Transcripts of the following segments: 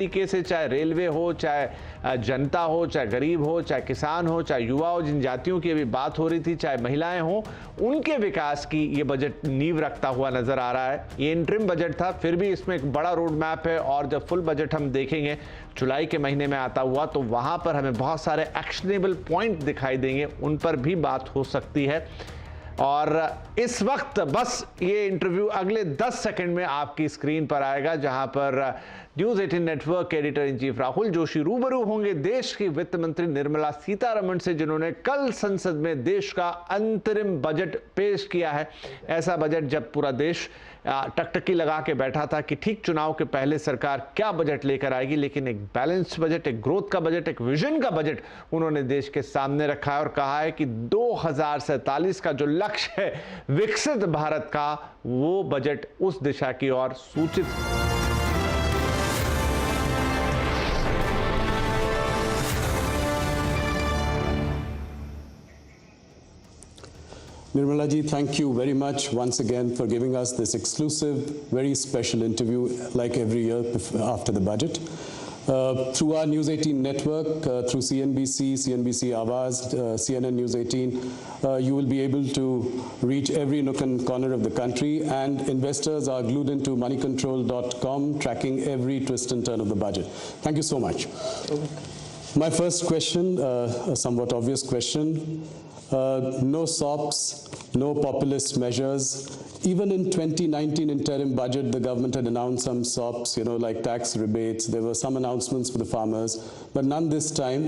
तरीके से, चाहे रेलवे हो, चाहे जनता हो, चाहे गरीब हो, चाहे किसान हो, चाहे युवा हो, जिन जातियों की अभी बात हो रही थी, चाहे महिलाएं हो, उनके विकास की ये बजट नींव रखता हुआ नजर आ रहा है। ये इंटरिम बजट था, फिर भी इसमें एक बड़ा रोड मैप है और जब फुल बजट हम देखेंगे जुलाई के महीने में आता हुआ, तो वहां पर हमें बहुत सारे एक्शनेबल पॉइंट दिखाई देंगे, उन पर भी बात हो सकती है। और इस वक्त बस ये इंटरव्यू अगले 10 सेकंड में आपकी स्क्रीन पर आएगा, जहां पर न्यूज 18 नेटवर्क के editor in chief Rahul Joshi रूबरू होंगे देश की वित्त मंत्री निर्मला सीतारमण से, जिन्होंने कल संसद में देश का अंतरिम बजट पेश किया है। ऐसा बजट जब पूरा देश टकटकी लगा के बैठा था कि ठीक चुनाव के पहले सरकार क्या बजट लेकर आएगी, लेकिन एक बैलेंस्ड बजट, एक ग्रोथ का बजट, एक विजन का बजट उन्होंने देश के सामने रखा है और कहा है कि 2047 का जो लक्ष्य है विकसित भारत का, वो बजट उस दिशा की ओर सूचित। Nirmala ji, thank you very much once again for giving us this exclusive, very special interview like every year after the budget. Through our News 18 network, through CNBC, CNBC Awaaz, CNN News 18, you will be able to reach every nook and corner of the country, and investors are glued into moneycontrol.com, tracking every twist and turn of the budget. Thank you so much. My first question, a somewhat obvious question. No SOPs, no populist measures. Even in 2019 interim budget, the government had announced some SOPs, like tax rebates. There were some announcements for the farmers, but none this time.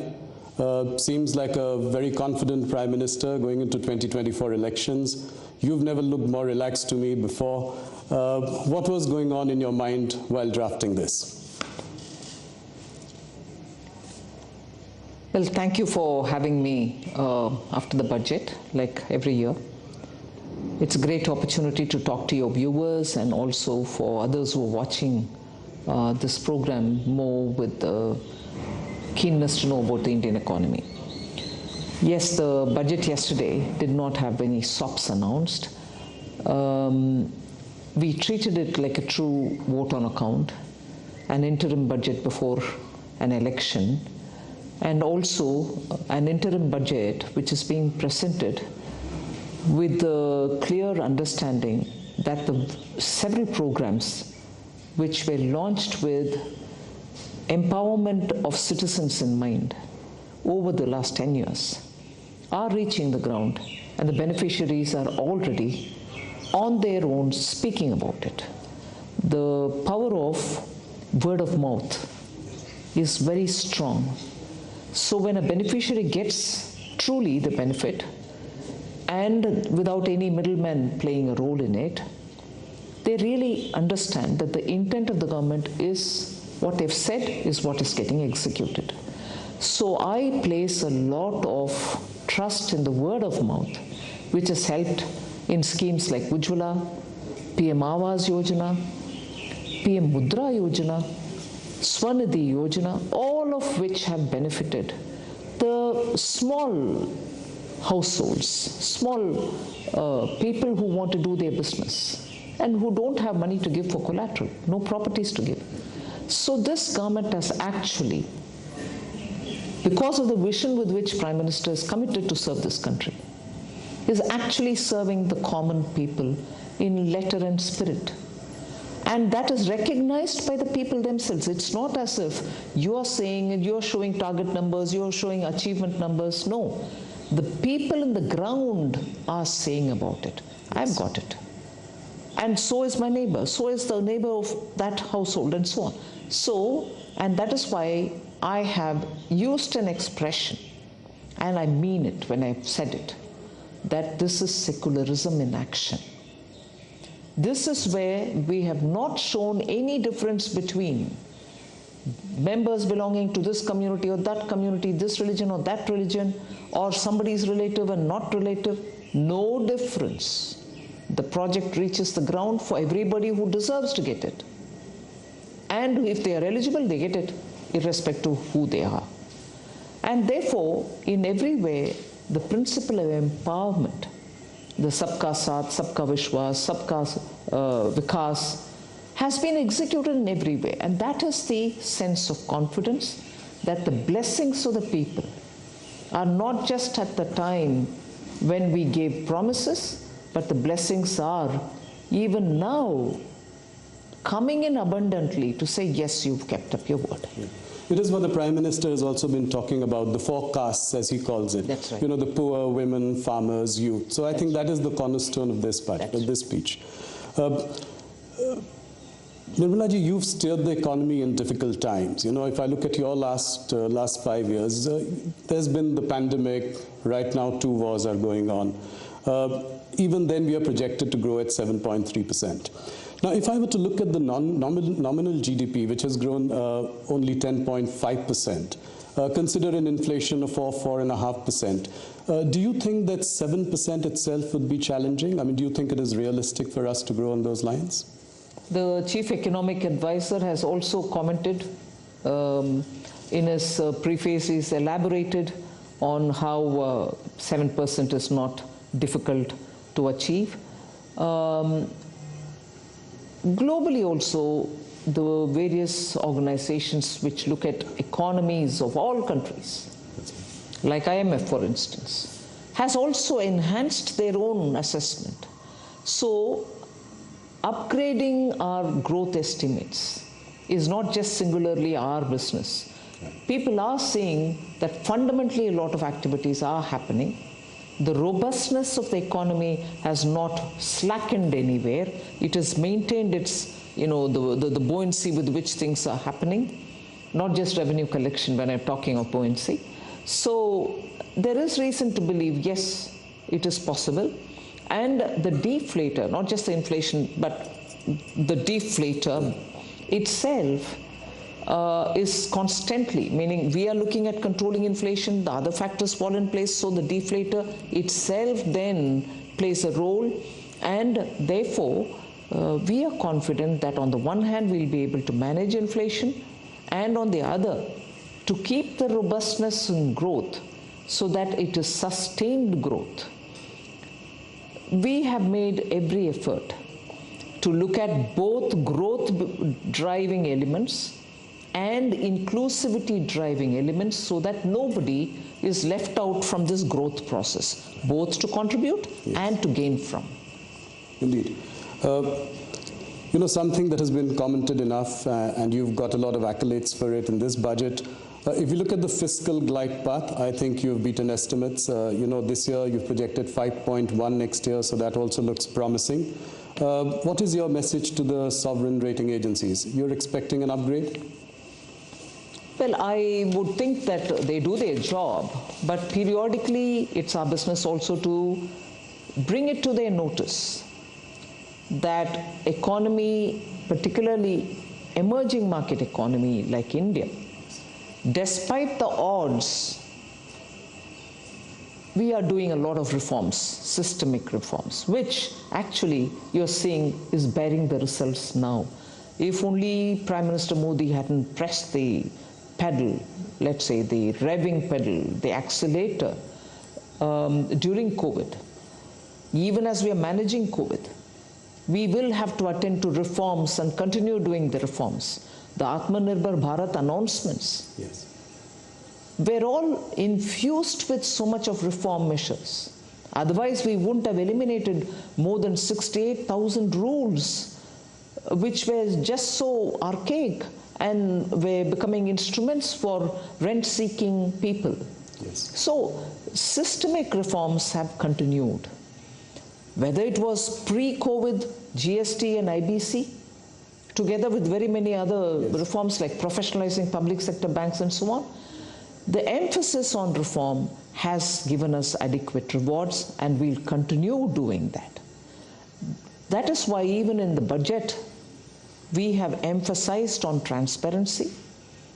Seems like a very confident Prime Minister going into 2024 elections. You've never looked more relaxed to me before. What was going on in your mind while drafting this? Well, thank you for having me after the budget, like every year. It's a great opportunity to talk to your viewers and also for others who are watching this program more with keenness to know about the Indian economy. Yes, the budget yesterday did not have any SOPs announced. We treated it like a true vote on account, an interim budget before an election, and also an interim budget which is being presented with the clear understanding that the several programs which were launched with empowerment of citizens in mind over the last 10 years are reaching the ground, and the beneficiaries are already on their own speaking about it. The power of word of mouth is very strong. So when a beneficiary gets truly the benefit and without any middleman playing a role in it, they really understand that the intent of the government is what they've said is what is getting executed. So I place a lot of trust in the word of mouth, which has helped in schemes like Ujjwala, PM Awaaz Yojana, PM Mudra Yojana, Swanidhi Yojana, all of which have benefited the small households, small people who want to do their business and who don't have money to give for collateral, no properties to give. So this government has actually, because of the vision with which Prime Minister is committed to serve this country, is actually serving the common people in letter and spirit. And that is recognized by the people themselves. It's not as if you're saying, you're showing target numbers, you're showing achievement numbers. No, the people in the ground are saying about it. I've got it. And so is my neighbor, so is the neighbor of that household, and so on. So, and that is why I have used an expression, and I mean it when I've said it, that this is secularism in action. This is where we have not shown any difference between members belonging to this community or that community, this religion or that religion, or somebody's relative and not relative. No difference. The project reaches the ground for everybody who deserves to get it. And if they are eligible, they get it, irrespective of who they are. And therefore, in every way, the principle of empowerment, the Sabka Saath, Sabka Vishwas, Sabka Vikas, has been executed in every way. And that is the sense of confidence that the blessings of the people are not just at the time when we gave promises, but the blessings are even now coming in abundantly to say, yes, you've kept up your word. Yeah. It is what the Prime Minister has also been talking about, the forecasts, as he calls it. That's right. You know, the poor, women, farmers, youth. So I think that is the cornerstone of this budget, of this speech. Nirmala ji, you've steered the economy in difficult times. You know, if I look at your last 5 years, there's been the pandemic. Right now, 2 wars are going on. Even then, we are projected to grow at 7.3%. Now, if I were to look at the nominal GDP, which has grown only 10.5%, consider an inflation of 4.5%, do you think that 7% itself would be challenging? I mean, do you think it is realistic for us to grow on those lines? The Chief Economic Advisor has also commented in his preface. He's elaborated on how 7% is not difficult to achieve. Globally also, the various organizations which look at economies of all countries, like IMF for instance, has also enhanced their own assessment. So upgrading our growth estimates is not just singularly our business. People are seeing that fundamentally a lot of activities are happening. The robustness of the economy has not slackened anywhere. It has maintained its, the buoyancy with which things are happening, not just revenue collection when I'm talking of buoyancy. So there is reason to believe, yes, it is possible. And the deflator, not just the inflation, but the deflator itself is constantly, meaning we are looking at controlling inflation, the other factors fall in place, so the deflator itself then plays a role, and therefore we are confident that on the one hand we'll be able to manage inflation, and on the other to keep the robustness in growth so that it is sustained growth. We have made every effort to look at both growth driving elements and inclusivity driving elements so that nobody is left out from this growth process, both to contribute and to gain from. Indeed. Something that has been commented enough, and you've got a lot of accolades for it in this budget. If you look at the fiscal glide path, I think you've beaten estimates. This year you've projected 5.1 next year, so that also looks promising. What is your message to the sovereign rating agencies? You're expecting an upgrade? Well, I would think that they do their job, but periodically it's our business also to bring it to their notice that economy, particularly emerging market economy like India, despite the odds, we are doing a lot of reforms, systemic reforms, which actually you're seeing is bearing the results now. If only Prime Minister Modi hadn't pressed the pedal, let's say the revving pedal, the accelerator during COVID, even as we are managing COVID, we will have to attend to reforms and continue doing the reforms. The Atmanirbhar Bharat announcements were all infused with so much of reform measures. Otherwise, we wouldn't have eliminated more than 68,000 rules, which were just so archaic and were becoming instruments for rent-seeking people. So, systemic reforms have continued. Whether it was pre-COVID, GST and IBC, together with very many other reforms like professionalizing public sector banks and so on, the emphasis on reform has given us adequate rewards, and we'll continue doing that. That is why even in the budget, we have emphasized on transparency.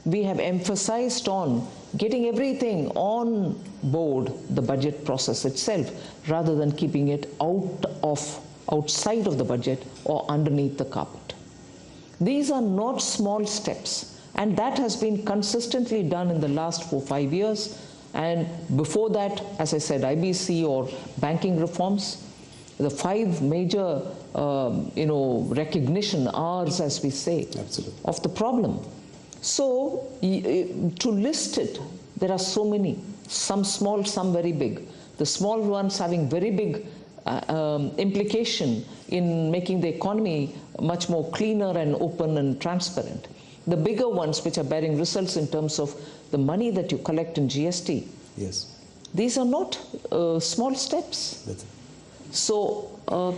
We have emphasized on getting everything on board the budget process itself, rather than keeping it outside of the budget or underneath the carpet. These are not small steps. And that has been consistently done in the last 4-5 years. And before that, as I said, IBC or banking reforms, the 5 major, recognition, R's as we say, Absolutely. of the problem. So to list it, there are so many, some small, some very big. The small ones having very big implication in making the economy much more cleaner and open and transparent. The bigger ones which are bearing results in terms of the money that you collect in GST. Yes. These are not small steps. That's it. So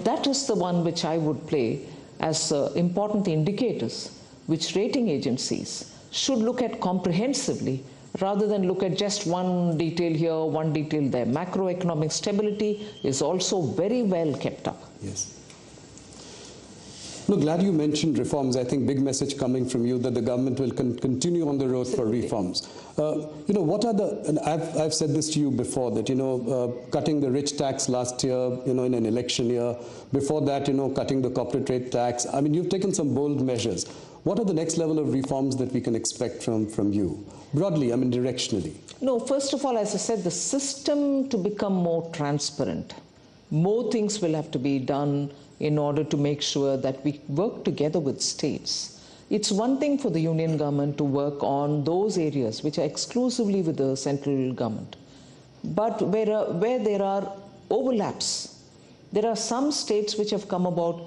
that is the one which I would play as important indicators which rating agencies should look at comprehensively rather than look at just one detail here, one detail there. Macroeconomic stability is also very well kept up. Yes. No, glad you mentioned reforms. I think big message coming from you that the government will continue on the road for reforms. What are the, and I've said this to you before, that, cutting the rich tax last year, in an election year. Before that, cutting the corporate rate tax. I mean, you've taken some bold measures. What are the next level of reforms that we can expect from you? Broadly, I mean, directionally. No, first of all, as I said, the system to become more transparent. More things will have to be done in order to make sure that we work together with states. It's one thing for the union government to work on those areas which are exclusively with the central government. But where there are overlaps, there are some states which have come about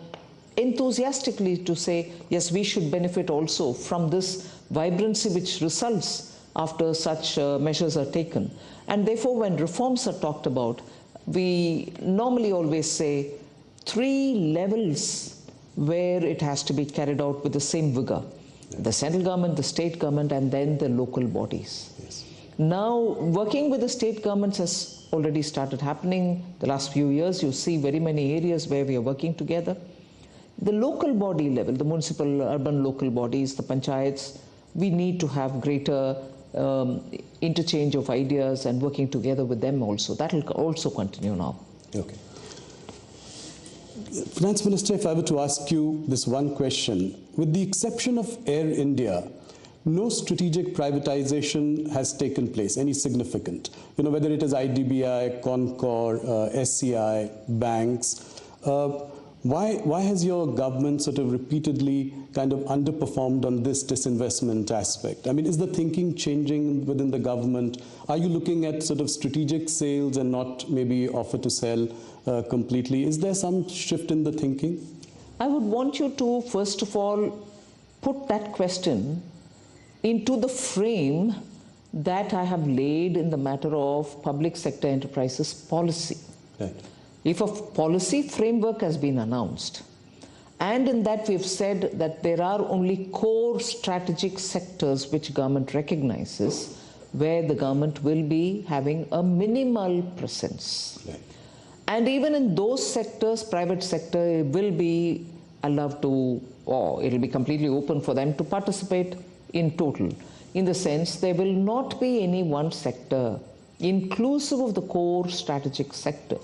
enthusiastically to say, yes, we should benefit also from this vibrancy which results after such measures are taken. And therefore, when reforms are talked about, we normally always say 3 levels where it has to be carried out with the same vigor. The central government, the state government, and then the local bodies. Yes. Now, working with the state governments has already started happening. The last few years, you see very many areas where we are working together. The local body level, the municipal, urban local bodies, the panchayats, we need to have greater interchange of ideas and working together with them also. That will also continue now. Okay. Finance Minister, if I were to ask you this one question, with the exception of Air India, no strategic privatization has taken place, any significant. Whether it is IDBI, Concor, SCI, banks. Why has your government sort of repeatedly kind of underperformed on this disinvestment aspect? I mean, is the thinking changing within the government? Are you looking at sort of strategic sales and not maybe offer to sell completely? Is there some shift in the thinking? I would want you to, first of all, put that question into the frame that I have laid in the matter of public sector enterprises policy. Right. If a policy framework has been announced, and in that we've said that there are only core strategic sectors which government recognizes, where the government will be having a minimal presence. Right. And even in those sectors, private sector will be allowed to, or it will be completely open for them to participate in total. In the sense, there will not be any one sector, inclusive of the core strategic sector,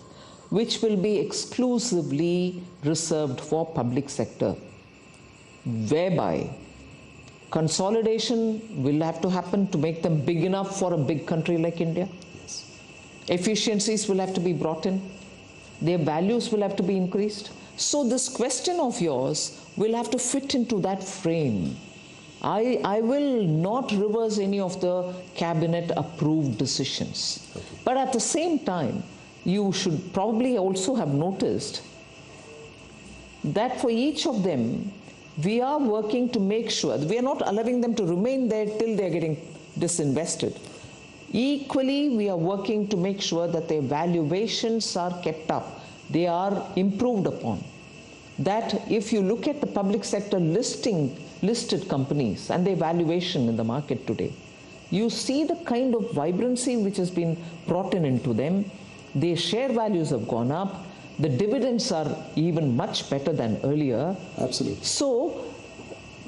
which will be exclusively reserved for public sector, whereby consolidation will have to happen to make them big enough for a big country like India. Yes. Efficiencies will have to be brought in. Their values will have to be increased. So this question of yours will have to fit into that frame. I will not reverse any of the cabinet approved decisions. Okay. But at the same time, you should probably also have noticed that for each of them, we are working to make sure that we are not allowing them to remain there till they are getting disinvested. Equally, we are working to make sure that their valuations are kept up. They are improved upon. That if you look at the public sector listed companies and their valuation in the market today, you see the kind of vibrancy which has been brought into them. Their share values have gone up. The dividends are even much better than earlier. Absolutely. So,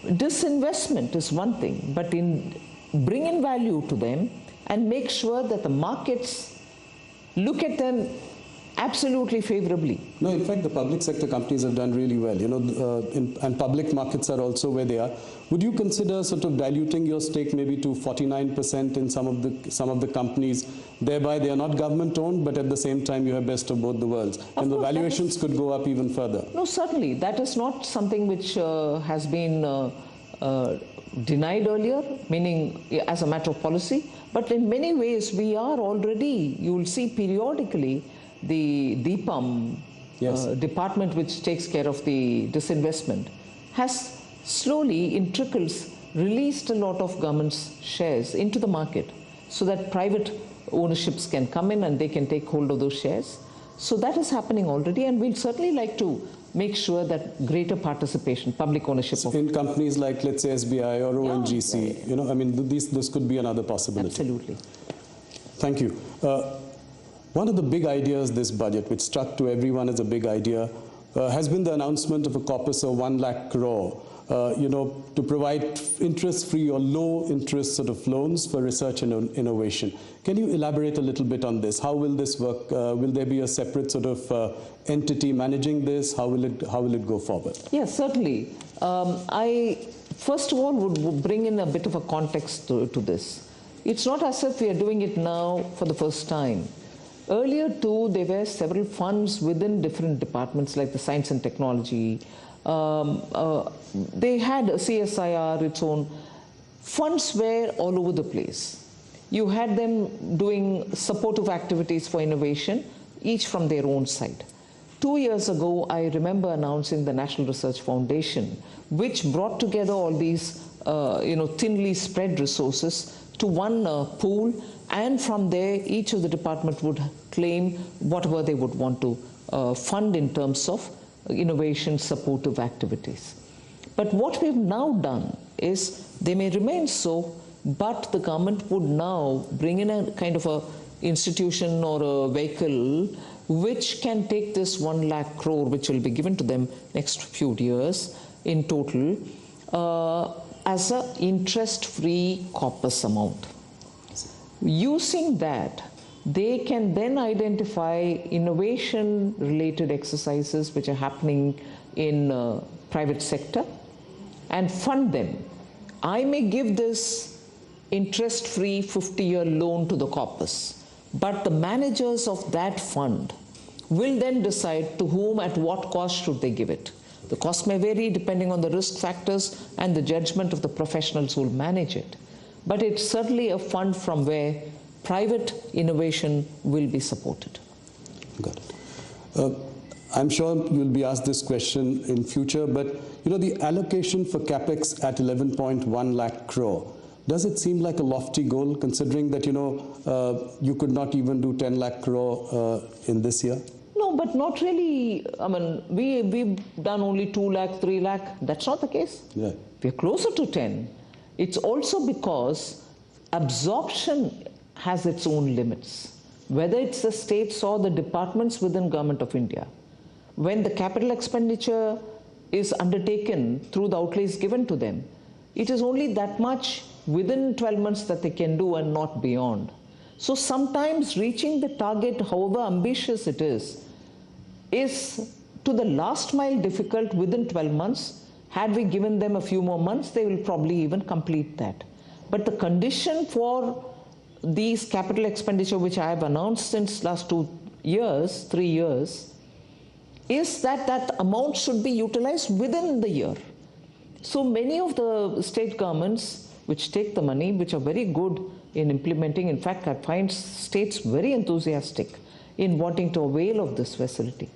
disinvestment is one thing, but bring in value to them and make sure that the markets look at them absolutely favorably. No, in fact, the public sector companies have done really well, and public markets are also where they are. Would you consider sort of diluting your stake maybe to 49% in some of the companies? Thereby, they are not government-owned, but at the same time, you have best of both the worlds. And the valuations could go up even further. No, certainly. That is not something which has been denied earlier, meaning as a matter of policy. But in many ways, we are already, you will see periodically, the DIPAM department which takes care of the disinvestment has slowly in trickles released a lot of government's shares into the market so that private ownerships can come in and they can take hold of those shares. So that is happening already, and we'd certainly like to make sure that greater participation, public ownership of in companies like, let's say, SBI or ONGC, I mean, this could be another possibility. Absolutely. Thank you. One of the big ideas this budget, which struck to everyone as a big idea, has been the announcement of a corpus of 1 lakh crore, to provide interest-free or low-interest sort of loans for research and innovation. Can you elaborate a little bit on this? How will this work? Will there be a separate sort of entity managing this? How will it go forward? Yes, certainly. I first of all would bring in a bit of a context to this. It's not as if we are doing it now for the first time. Earlier too, there were several funds within different departments like the science and technology. They had a CSIR, its own. Funds were all over the place. You had them doing supportive activities for innovation, each from their own side. 2 years ago, I remember announcing the National Research Foundation, which brought together all these thinly spread resources to one pool, and from there each of the department would claim whatever they would want to fund in terms of innovation supportive activities. But what we've now done is, they may remain so, but the government would now bring in a kind of a institution or a vehicle which can take this 1 lakh crore, which will be given to them next few years in total, as an interest-free corpus amount. Using that, they can then identify innovation-related exercises which are happening in private sector and fund them. I may give this interest-free 50-year loan to the corpus, but the managers of that fund will then decide to whom at what cost should they give it. The cost may vary depending on the risk factors and the judgment of the professionals who will manage it. But it's certainly a fund from where private innovation will be supported. Got it. I'm sure you'll be asked this question in future, but the allocation for capex at 11.1 lakh crore, does it seem like a lofty goal, considering that you could not even do 10 lakh crore in this year? No, but not really. I mean, we've done only 2 lakh, 3 lakh. That's not the case. Yeah. We're closer to 10. It's also because absorption has its own limits, whether it's the states or the departments within Government of India. When the capital expenditure is undertaken through the outlays given to them, it is only that much within 12 months that they can do and not beyond. So sometimes reaching the target, however ambitious it is to the last mile difficult within 12 months. Had we given them a few more months, they will probably even complete that. But the condition for these capital expenditure, which I have announced since last 3 years, is that that amount should be utilized within the year. So many of the state governments which take the money, which are very good in implementing, in fact, I find states very enthusiastic in wanting to avail of this facility.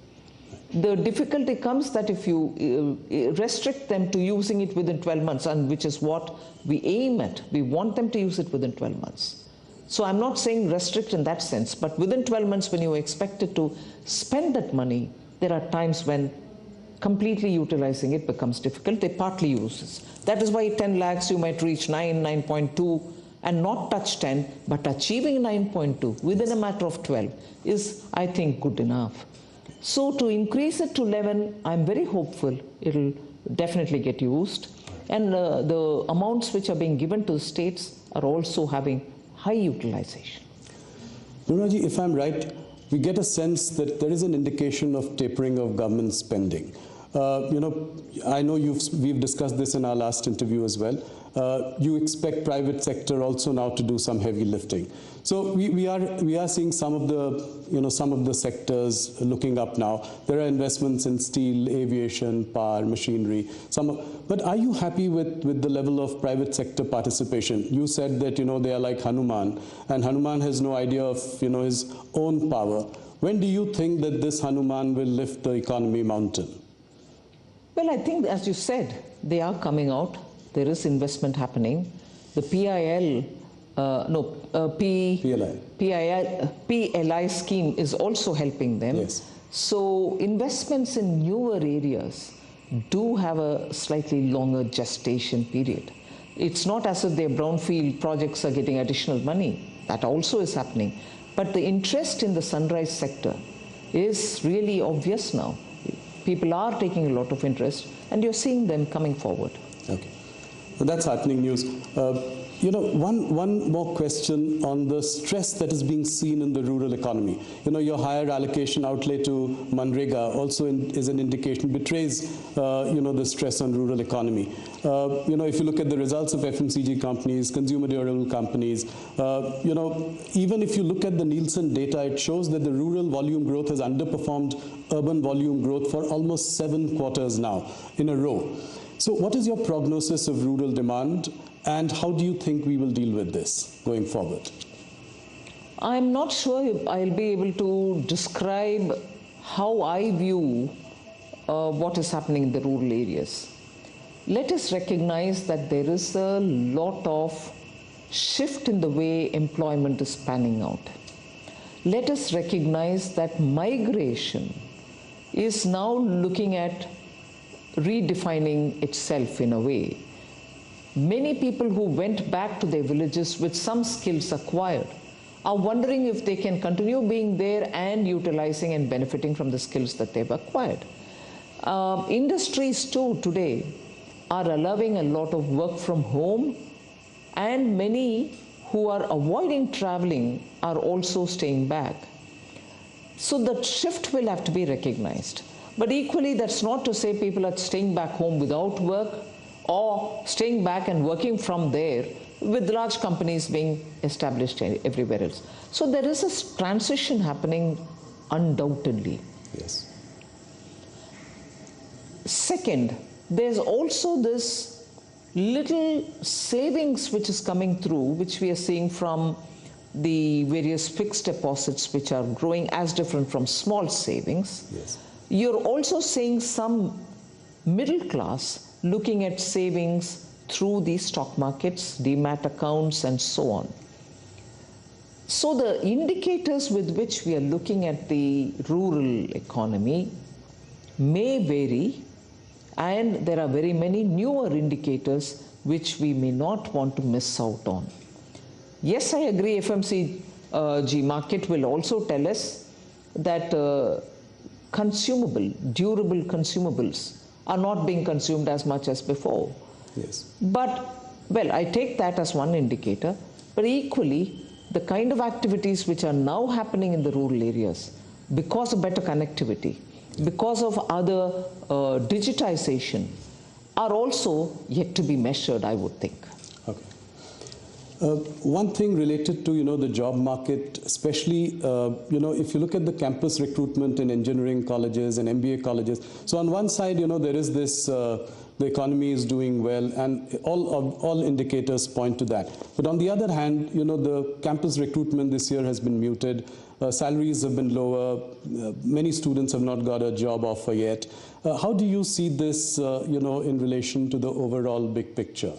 The difficulty comes that if you restrict them to using it within 12 months, and which is what we aim at, we want them to use it within 12 months. So I'm not saying restrict in that sense, but within 12 months when you are expected to spend that money, there are times when completely utilizing it becomes difficult. They partly use it. That is why 10 lakhs you might reach 9.2 and not touch 10, but achieving 9.2 within a matter of 12 is, I think, good enough. So to increase it to 11, I'm very hopeful it'll definitely get used. And the amounts which are being given to the states are also having high utilization. Nirmala ji, if I'm right, we get a sense that there is an indication of tapering of government spending. I know we've discussed this in our last interview as well. You expect private sector also now to do some heavy lifting. So we are seeing some of the sectors looking up now. There are investments in steel, aviation, power, machinery. But are you happy with the level of private sector participation? You said that they are like Hanuman, and Hanuman has no idea of his own power. When do you think that this Hanuman will lift the economy mountain? Well, I think, as you said, they are coming out. There is investment happening. The PLI scheme is also helping them. Yes. So investments in newer areas do have a slightly longer gestation period. It's not as if their brownfield projects are getting additional money. That also is happening. But the interest in the sunrise sector is really obvious now. People are taking a lot of interest, and you're seeing them coming forward. Okay. So that's heartening news. One more question on the stress that is being seen in the rural economy. Your higher allocation outlay to Manrega also is an indication, betrays, the stress on rural economy. If you look at the results of FMCG companies, consumer durable companies, even if you look at the Nielsen data, it shows that the rural volume growth has underperformed urban volume growth for almost 7 quarters now in a row. So what is your prognosis of rural demand, and how do you think we will deal with this going forward? I'm not sure if I'll be able to describe how I view what is happening in the rural areas. Let us recognize that there is a lot of shift in the way employment is panning out. Let us recognize that migration is now looking at redefining itself in a way. Many people who went back to their villages with some skills acquired are wondering if they can continue being there and utilizing and benefiting from the skills that they've acquired. Industries too today are allowing a lot of work from home, and many who are avoiding traveling are also staying back. So the shift will have to be recognized. But equally, that's not to say people are staying back home without work or staying back and working from there, with large companies being established everywhere else. So there is a transition happening undoubtedly. Yes. Second, there's also this little savings which is coming through, which we are seeing from the various fixed deposits which are growing as different from small savings. Yes. You're also seeing some middle class looking at savings through the stock markets, demat accounts, and so on. So the indicators with which we are looking at the rural economy may vary, and there are very many newer indicators which we may not want to miss out on. Yes, I agree, FMCG market will also tell us that durable consumables are not being consumed as much as before. Yes. But, well, I take that as one indicator, but equally, the kind of activities which are now happening in the rural areas, because of better connectivity, because of other digitization, are also yet to be measured, I would think. Okay. One thing related to, the job market, especially, if you look at the campus recruitment in engineering colleges and MBA colleges. So on one side, there is this, the economy is doing well, and all indicators point to that. But on the other hand, the campus recruitment this year has been muted. Salaries have been lower. Many students have not got a job offer yet. How do you see this, in relation to the overall big picture?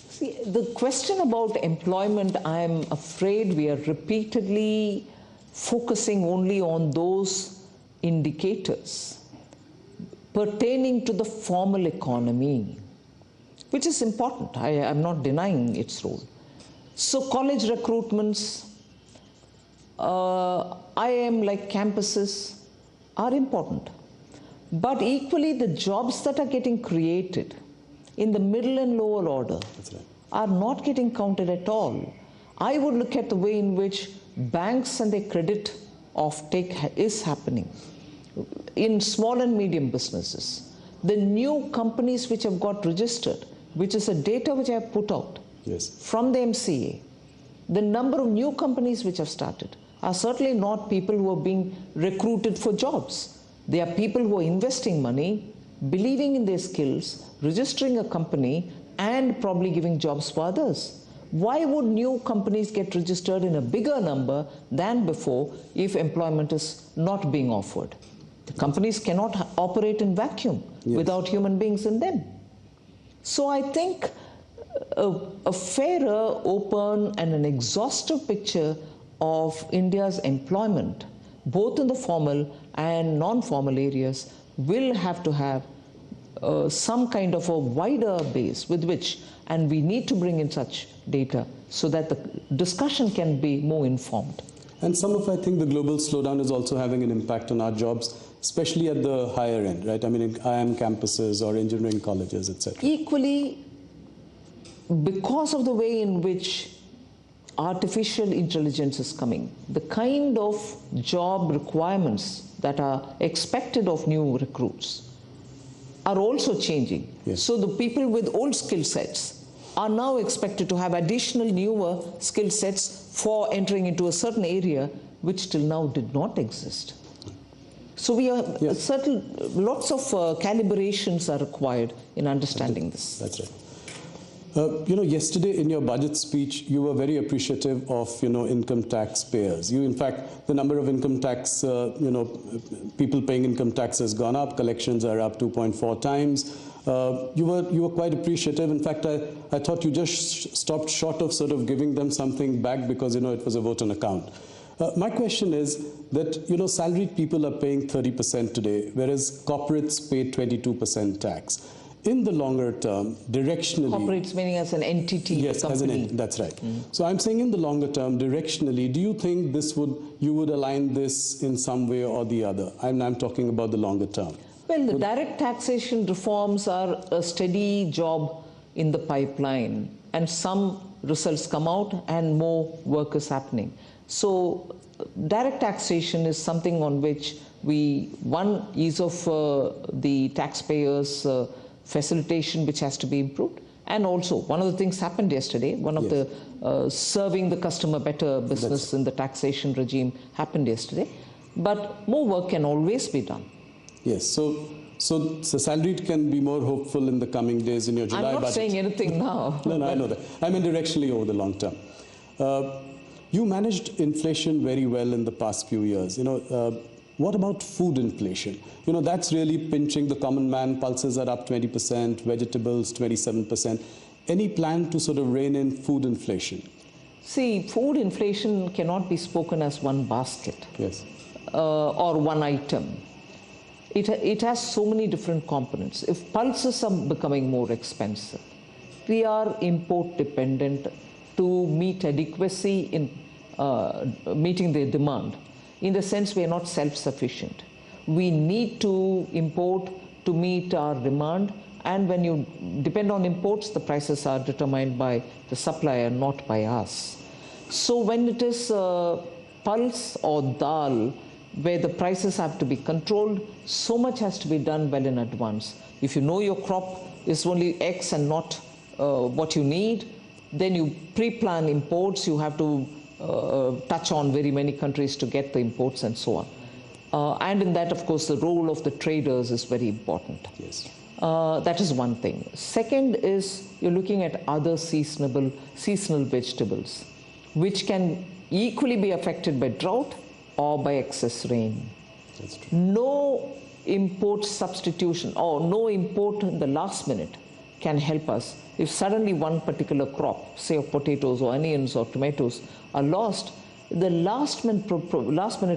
See, the question about employment, I'm afraid we are repeatedly focusing only on those indicators pertaining to the formal economy, which is important. I am not denying its role. So college recruitments, IIM like campuses are important. But equally, the jobs that are getting created in the middle and lower order are not getting counted at all. I would look at the way in which banks and their credit offtake is happening in small and medium businesses. The new companies which have got registered, which is a data which I have put out from the MCA, the number of new companies which have started are certainly not people who are being recruited for jobs. They are people who are investing money, believing in their skills, registering a company, and probably giving jobs for others. Why would new companies get registered in a bigger number than before if employment is not being offered? The companies cannot operate in vacuum without human beings in them. So I think a fairer, open, and an exhaustive picture of India's employment, both in the formal and non-formal areas, will have to have some kind of a wider base with which, and we need to bring in such data so that the discussion can be more informed. And some of, I think, the global slowdown is also having an impact on our jobs, especially at the higher end, right? I mean, in IIM campuses or engineering colleges, etc. Equally, because of the way in which artificial intelligence is coming, the kind of job requirements that are expected of new recruits are also changing. So the people with old skill sets are now expected to have additional newer skill sets for entering into a certain area which till now did not exist. So we are lots of calibrations are required in understanding this. That's right. You know, yesterday in your budget speech, you were very appreciative of, income tax payers. In fact, the number of income tax, people paying income tax has gone up. Collections are up 2.4 times. You were quite appreciative. In fact, I thought you just stopped short of sort of giving them something back because, it was a vote on account. My question is that, salaried people are paying 30% today, whereas corporates pay 22% tax. In the longer term, directionally... Corporates meaning as an entity, yes, company. That's right. So I'm saying in the longer term, directionally, do you think you would align this in some way or the other? I'm talking about the longer term. Well, the direct taxation reforms are a steady job in the pipeline, and some results come out and more work is happening. So direct taxation is something on which one ease of the taxpayers' facilitation which has to be improved, and also one of the things happened yesterday, one of the serving the customer better business in the taxation regime happened yesterday, but more work can always be done. Yes, so salaried can be more hopeful in the coming days in your July budget. I'm not saying anything now. No, I know that. I mean directionally over the long term. You managed inflation very well in the past few years. What about food inflation? That's really pinching the common man. Pulses are up 20%, vegetables 27%. Any plan to sort of rein in food inflation? See, food inflation cannot be spoken as one basket or one item. It has so many different components. If pulses are becoming more expensive, we are import dependent to meet adequacy in meeting the demand. In the sense we are not self-sufficient. We need to import to meet our demand, and when you depend on imports, the prices are determined by the supplier, not by us. So when it is pulse or dal, where the prices have to be controlled, so much has to be done well in advance. If you know your crop is only X and not what you need, then you pre-plan imports. You have to touch on very many countries to get the imports and so on. And in that, of course, the role of the traders is very important. Yes. That is one thing. Second is you're looking at other seasonal vegetables, which can equally be affected by drought or by excess rain. That's true. No import substitution or no import in the last minute can help us. If suddenly one particular crop, say of potatoes or onions or tomatoes, are lost, the last minute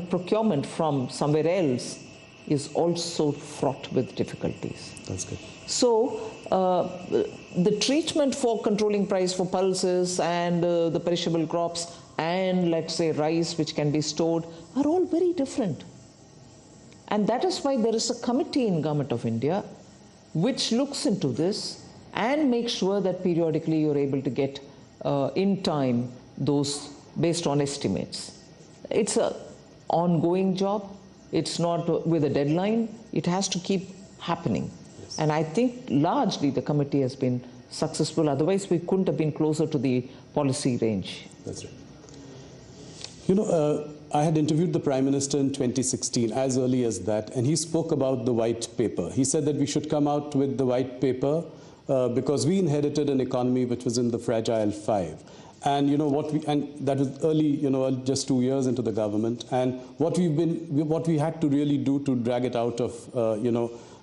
procurement from somewhere else is also fraught with difficulties. That's good. So the treatment for controlling price for pulses and the perishable crops and, let's say, rice which can be stored are all very different. And that is why there is a committee in Government of India which looks into this and makes sure that periodically you're able to get in time those based on estimates. It's a ongoing job. It's not with a deadline. It has to keep happening. Yes. And I think largely the committee has been successful. Otherwise, we couldn't have been closer to the policy range. That's right. You know, I had interviewed the Prime Minister in 2016, as early as that, and he spoke about the white paper. He said that we should come out with the white paper because we inherited an economy which was in the fragile five. And you know and that was early, you know, just 2 years into the government. And what we had to really do to drag it out of,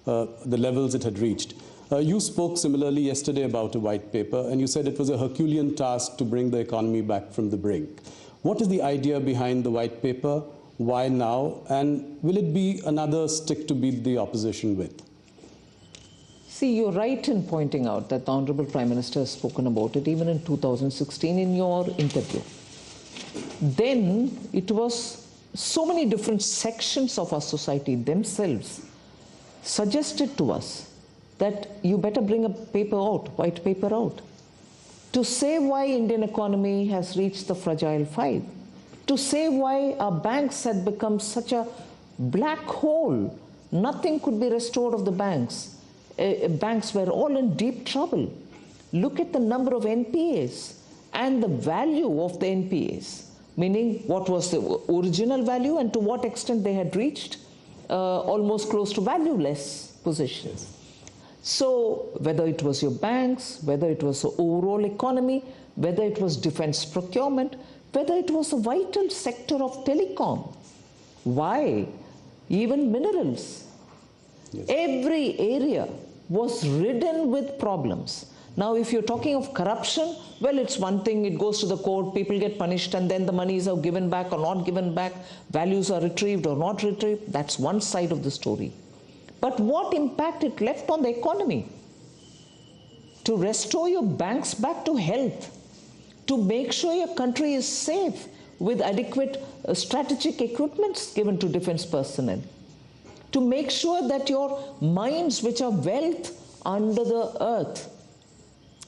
the levels it had reached. You spoke similarly yesterday about a white paper, and you said it was a Herculean task to bring the economy back from the brink. What is the idea behind the white paper? Why now? And will it be another stick to beat the opposition with? See, you're right in pointing out that the Honorable Prime Minister has spoken about it even in 2016 in your interview. Then it was so many different sections of our society themselves suggested to us that you better bring a paper out, white paper out, to say why Indian economy has reached the fragile five, to say why our banks had become such a black hole. Nothing could be restored of the banks. Banks were all in deep trouble. Look at the number of NPAs and the value of the NPAs, meaning what was the original value and to what extent they had reached almost close to valueless positions. Yes. So whether it was your banks, whether it was the overall economy, whether it was defense procurement, whether it was a vital sector of telecom, why? Even minerals. Yes. Every area was ridden with problems. Now, if you're talking of corruption, well, it's one thing, it goes to the court, people get punished, and then the monies are given back or not given back, values are retrieved or not retrieved. That's one side of the story. But what impact it left on the economy? To restore your banks back to health, to make sure your country is safe with adequate strategic equipments given to defense personnel, to make sure that your mines, which are wealth under the earth,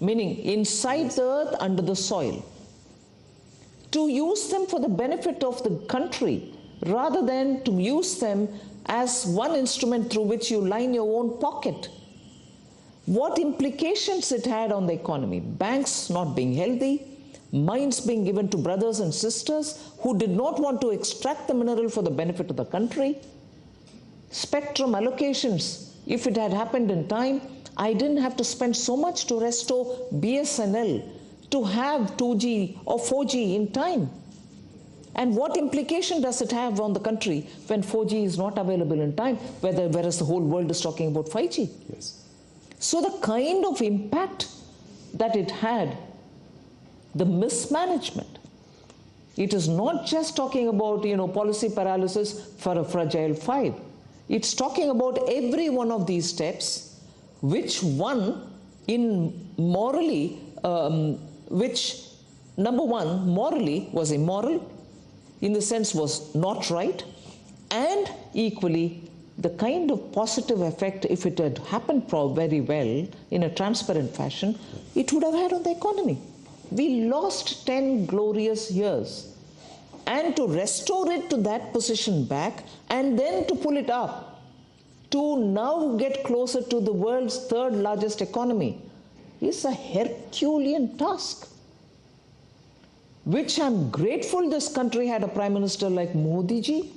meaning inside the earth, under the soil, to use them for the benefit of the country rather than to use them as one instrument through which you line your own pocket. What implications it had on the economy? Banks not being healthy, mines being given to brothers and sisters who did not want to extract the mineral for the benefit of the country. Spectrum allocations, if it had happened in time, I didn't have to spend so much to restore BSNL, to have 2G or 4G in time. And what implication does it have on the country when 4G is not available in time, whereas the whole world is talking about 5G? Yes. So the kind of impact that it had, the mismanagement, it is not just talking about, policy paralysis for a fragile five. It's talking about every one of these steps, which one morally, which number one, morally was immoral, in the sense was not right, and equally the kind of positive effect, if it had happened very well in a transparent fashion, it would have had on the economy. We lost 10 glorious years. And to restore it to that position back, and then to pull it up, to now get closer to the world's third largest economy, is a Herculean task, which I'm grateful this country had a Prime Minister like Modi ji,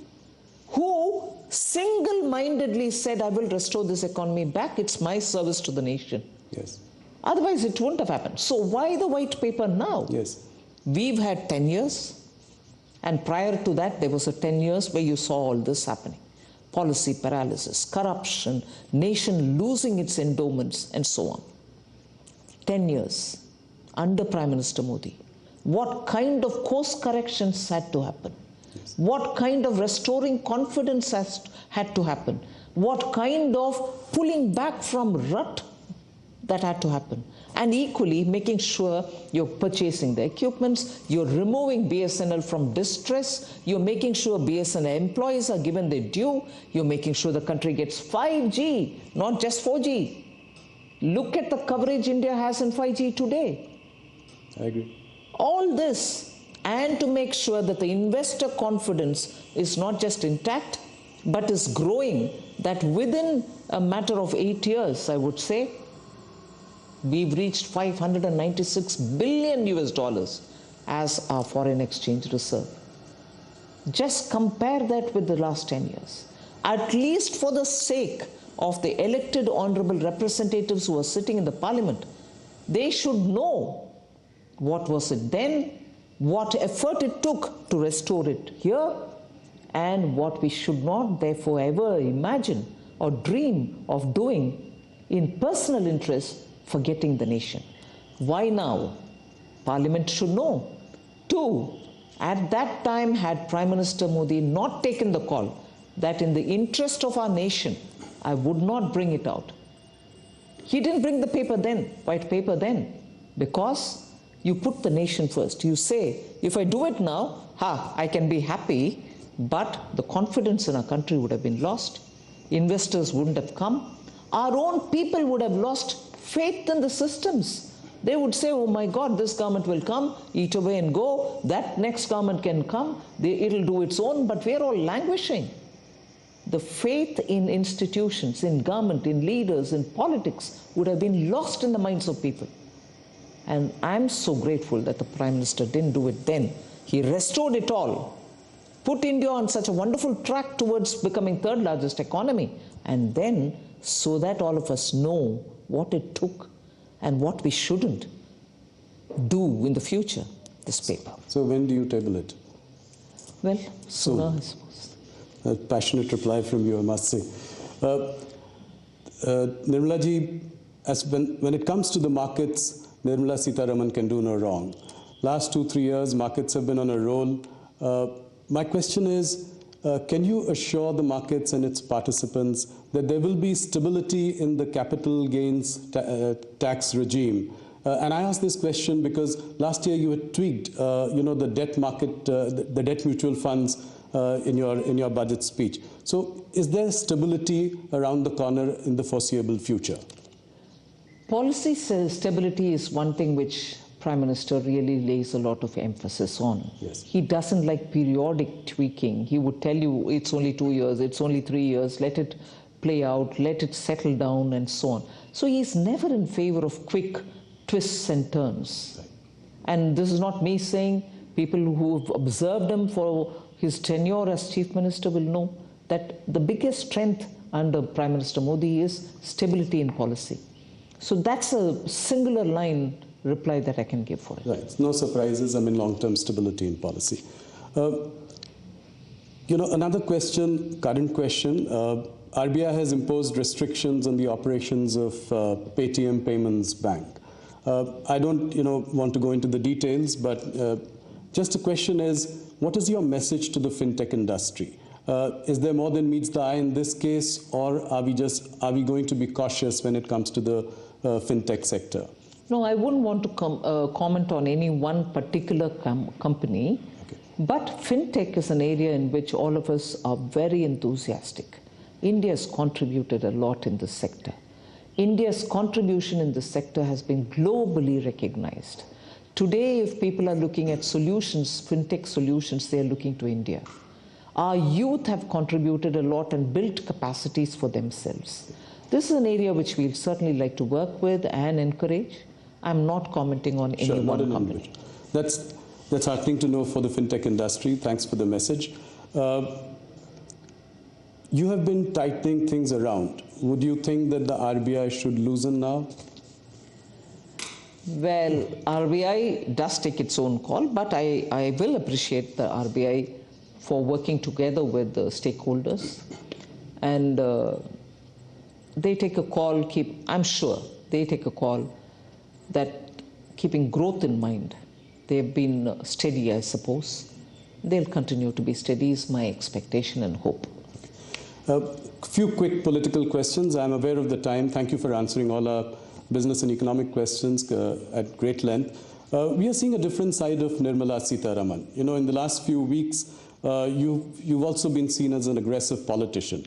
who single-mindedly said, I will restore this economy back, it's my service to the nation. Yes. Otherwise it wouldn't have happened. So why the white paper now? Yes. We've had 10 years. And prior to that, there was a 10 years where you saw all this happening. Policy paralysis, corruption, nation losing its endowments, and so on. 10 years under Prime Minister Modi. What kind of course corrections had to happen? Yes. What kind of restoring confidence had to happen? What kind of pulling back from rut that had to happen? And equally making sure you're purchasing the equipments, you're removing BSNL from distress, you're making sure BSNL employees are given their due, you're making sure the country gets 5G, not just 4G. Look at the coverage India has in 5G today. I agree. All this and to make sure that the investor confidence is not just intact, but is growing, that within a matter of 8 years, I would say, we've reached $596 billion as our foreign exchange reserve. Just compare that with the last 10 years. At least for the sake of the elected honorable representatives who are sitting in the parliament, they should know what was it then, what effort it took to restore it here, and what we should not therefore ever imagine or dream of doing in personal interest, forgetting the nation. Why now? Parliament should know. 2, at that time, had Prime Minister Modi not taken the call that in the interest of our nation, I would not bring it out. He didn't bring the paper then, white paper then, because you put the nation first. You say, if I do it now, I can be happy, but the confidence in our country would have been lost. Investors wouldn't have come. Our own people would have lost faith in the systems. They would say, oh my God, this government will come, eat away and go. That next government can come, it'll do its own, but we're all languishing. The faith in institutions, in government, in leaders, in politics would have been lost in the minds of people. And I'm so grateful that the Prime Minister didn't do it then. He restored it all, put India on such a wonderful track towards becoming third largest economy, and then so that all of us know what it took and what we shouldn't do in the future, this paper. So when do you table it? Well, sooner, I suppose. A passionate reply from you, I must say. Nirmala ji, when it comes to the markets, Nirmala Sitharaman can do no wrong. Last 2-3 years, markets have been on a roll. My question is, can you assure the markets and its participants that there will be stability in the capital gains tax regime? And I ask this question because last year you had tweaked, the debt market, the debt mutual funds in your budget speech. So, is there stability around the corner in the foreseeable future? Policy stability is one thing which Prime Minister really lays a lot of emphasis on. Yes. He doesn't like periodic tweaking. He would tell you it's only 2 years, it's only 3 years, let it play out, let it settle down and so on. So he's never in favor of quick twists and turns. Right. And this is not me saying, people who have observed him for his tenure as Chief Minister will know that the biggest strength under Prime Minister Modi is stability in policy. So that's a singular line reply that I can give for it. Right. No surprises. I mean, long-term stability in policy. Another question, current question. RBI has imposed restrictions on the operations of Paytm Payments Bank. I don't, want to go into the details, but just a question is, what is your message to the fintech industry? Is there more than meets the eye in this case, or are we going to be cautious when it comes to the fintech sector? No, I wouldn't want to comment on any one particular company, okay. But fintech is an area in which all of us are very enthusiastic. India has contributed a lot in this sector. India's contribution in this sector has been globally recognized. Today, if people are looking at solutions, fintech solutions, they are looking to India. Our youth have contributed a lot and built capacities for themselves. This is an area which we'd certainly like to work with and encourage. I'm not commenting on any one company. That's heartening to know for the fintech industry. Thanks for the message. You have been tightening things around. Would you think that the RBI should loosen now? Well, RBI does take its own call, but I will appreciate the RBI for working together with the stakeholders. And they take a call, I'm sure they take a call that keeping growth in mind. They've been steady, I suppose. They'll continue to be steady is my expectation and hope. A few quick political questions. I'm aware of the time. Thank you for answering all our business and economic questions at great length. We are seeing a different side of Nirmala Sitharaman. In the last few weeks, you've also been seen as an aggressive politician.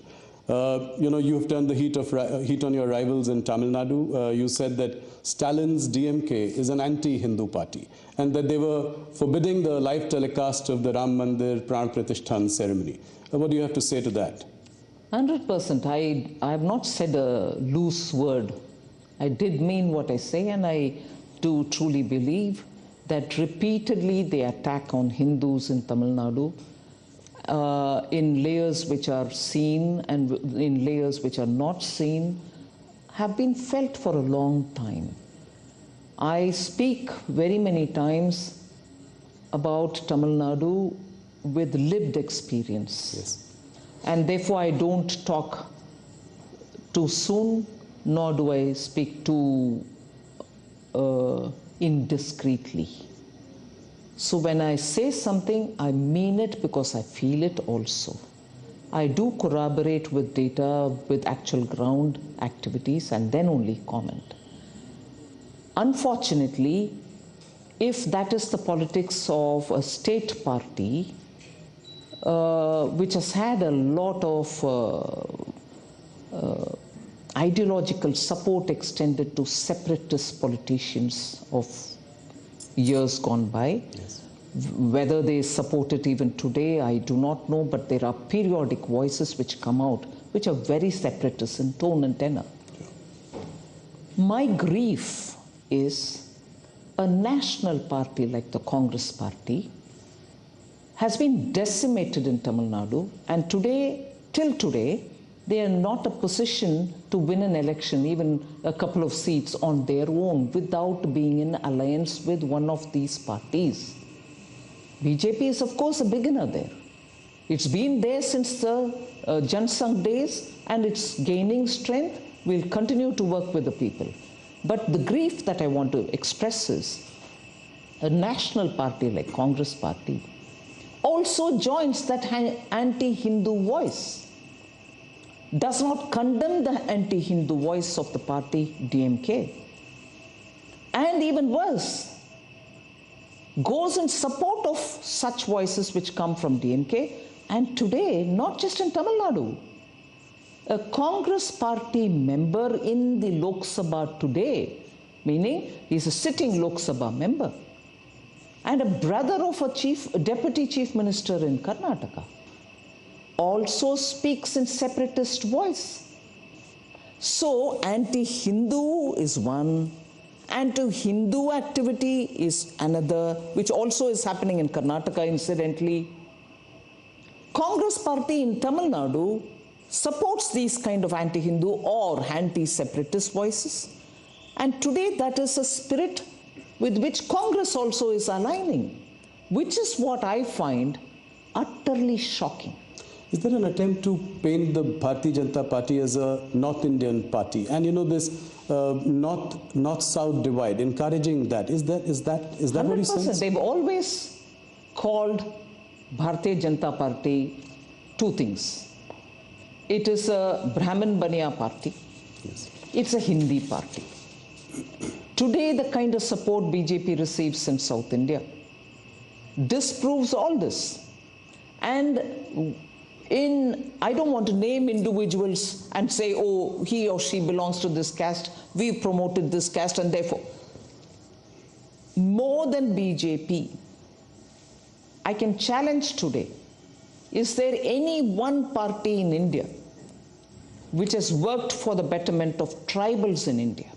You have turned the heat on your rivals in Tamil Nadu. You said that Stalin's DMK is an anti-Hindu party and that they were forbidding the live telecast of the Ram Mandir Pran Pratishthan ceremony. What do you have to say to that? 100%. I have not said a loose word. I did mean what I say, and I do truly believe that repeatedly the attack on Hindus in Tamil Nadu in layers which are seen and in layers which are not seen have been felt for a long time. I speak very many times about Tamil Nadu with lived experience. Yes. And therefore I don't talk too soon, nor do I speak too indiscreetly. So when I say something, I mean it because I feel it also. I do corroborate with data, with actual ground activities, and then only comment. Unfortunately, if that is the politics of a state party, which has had a lot of ideological support extended to separatist politicians of years gone by. Yes. Whether they support it even today, I do not know, but there are periodic voices which come out which are very separatist in tone and tenor. My grief is a national party like the Congress party has been decimated in Tamil Nadu, and today, till today, they are not a position to win an election, even a couple of seats on their own, without being in alliance with one of these parties. BJP is, of course, a beginner there. It's been there since the Jansangh days, and it's gaining strength. We'll continue to work with the people. But the grief that I want to express is a national party like Congress party also joins that anti-Hindu voice, does not condemn the anti-Hindu voice of the party DMK, and even worse, goes in support of such voices which come from DMK. And today, not just in Tamil Nadu, a Congress party member in the Lok Sabha today, meaning he's a sitting Lok Sabha member, and a brother of a deputy chief minister in Karnataka, also speaks in separatist voice. So anti-Hindu is one, anti-Hindu activity is another, which also is happening in Karnataka incidentally. Congress party in Tamil Nadu supports these kind of anti-Hindu or anti-separatist voices, and today that is a spirit with which Congress also is aligning, which is what I find utterly shocking. Is there an attempt to paint the Bharatiya Janata Party as a North Indian party? And this North-South divide, encouraging that. Is that what you sense? They've always called Bharatiya Janata Party two things. It is a Brahmin Baniya party. Yes. It's a Hindi party. Today, the kind of support BJP receives in South India disproves all this. And I don't want to name individuals and say, oh, he or she belongs to this caste, we promoted this caste, and therefore, more than BJP, I can challenge today, is there any one party in India which has worked for the betterment of tribals in India,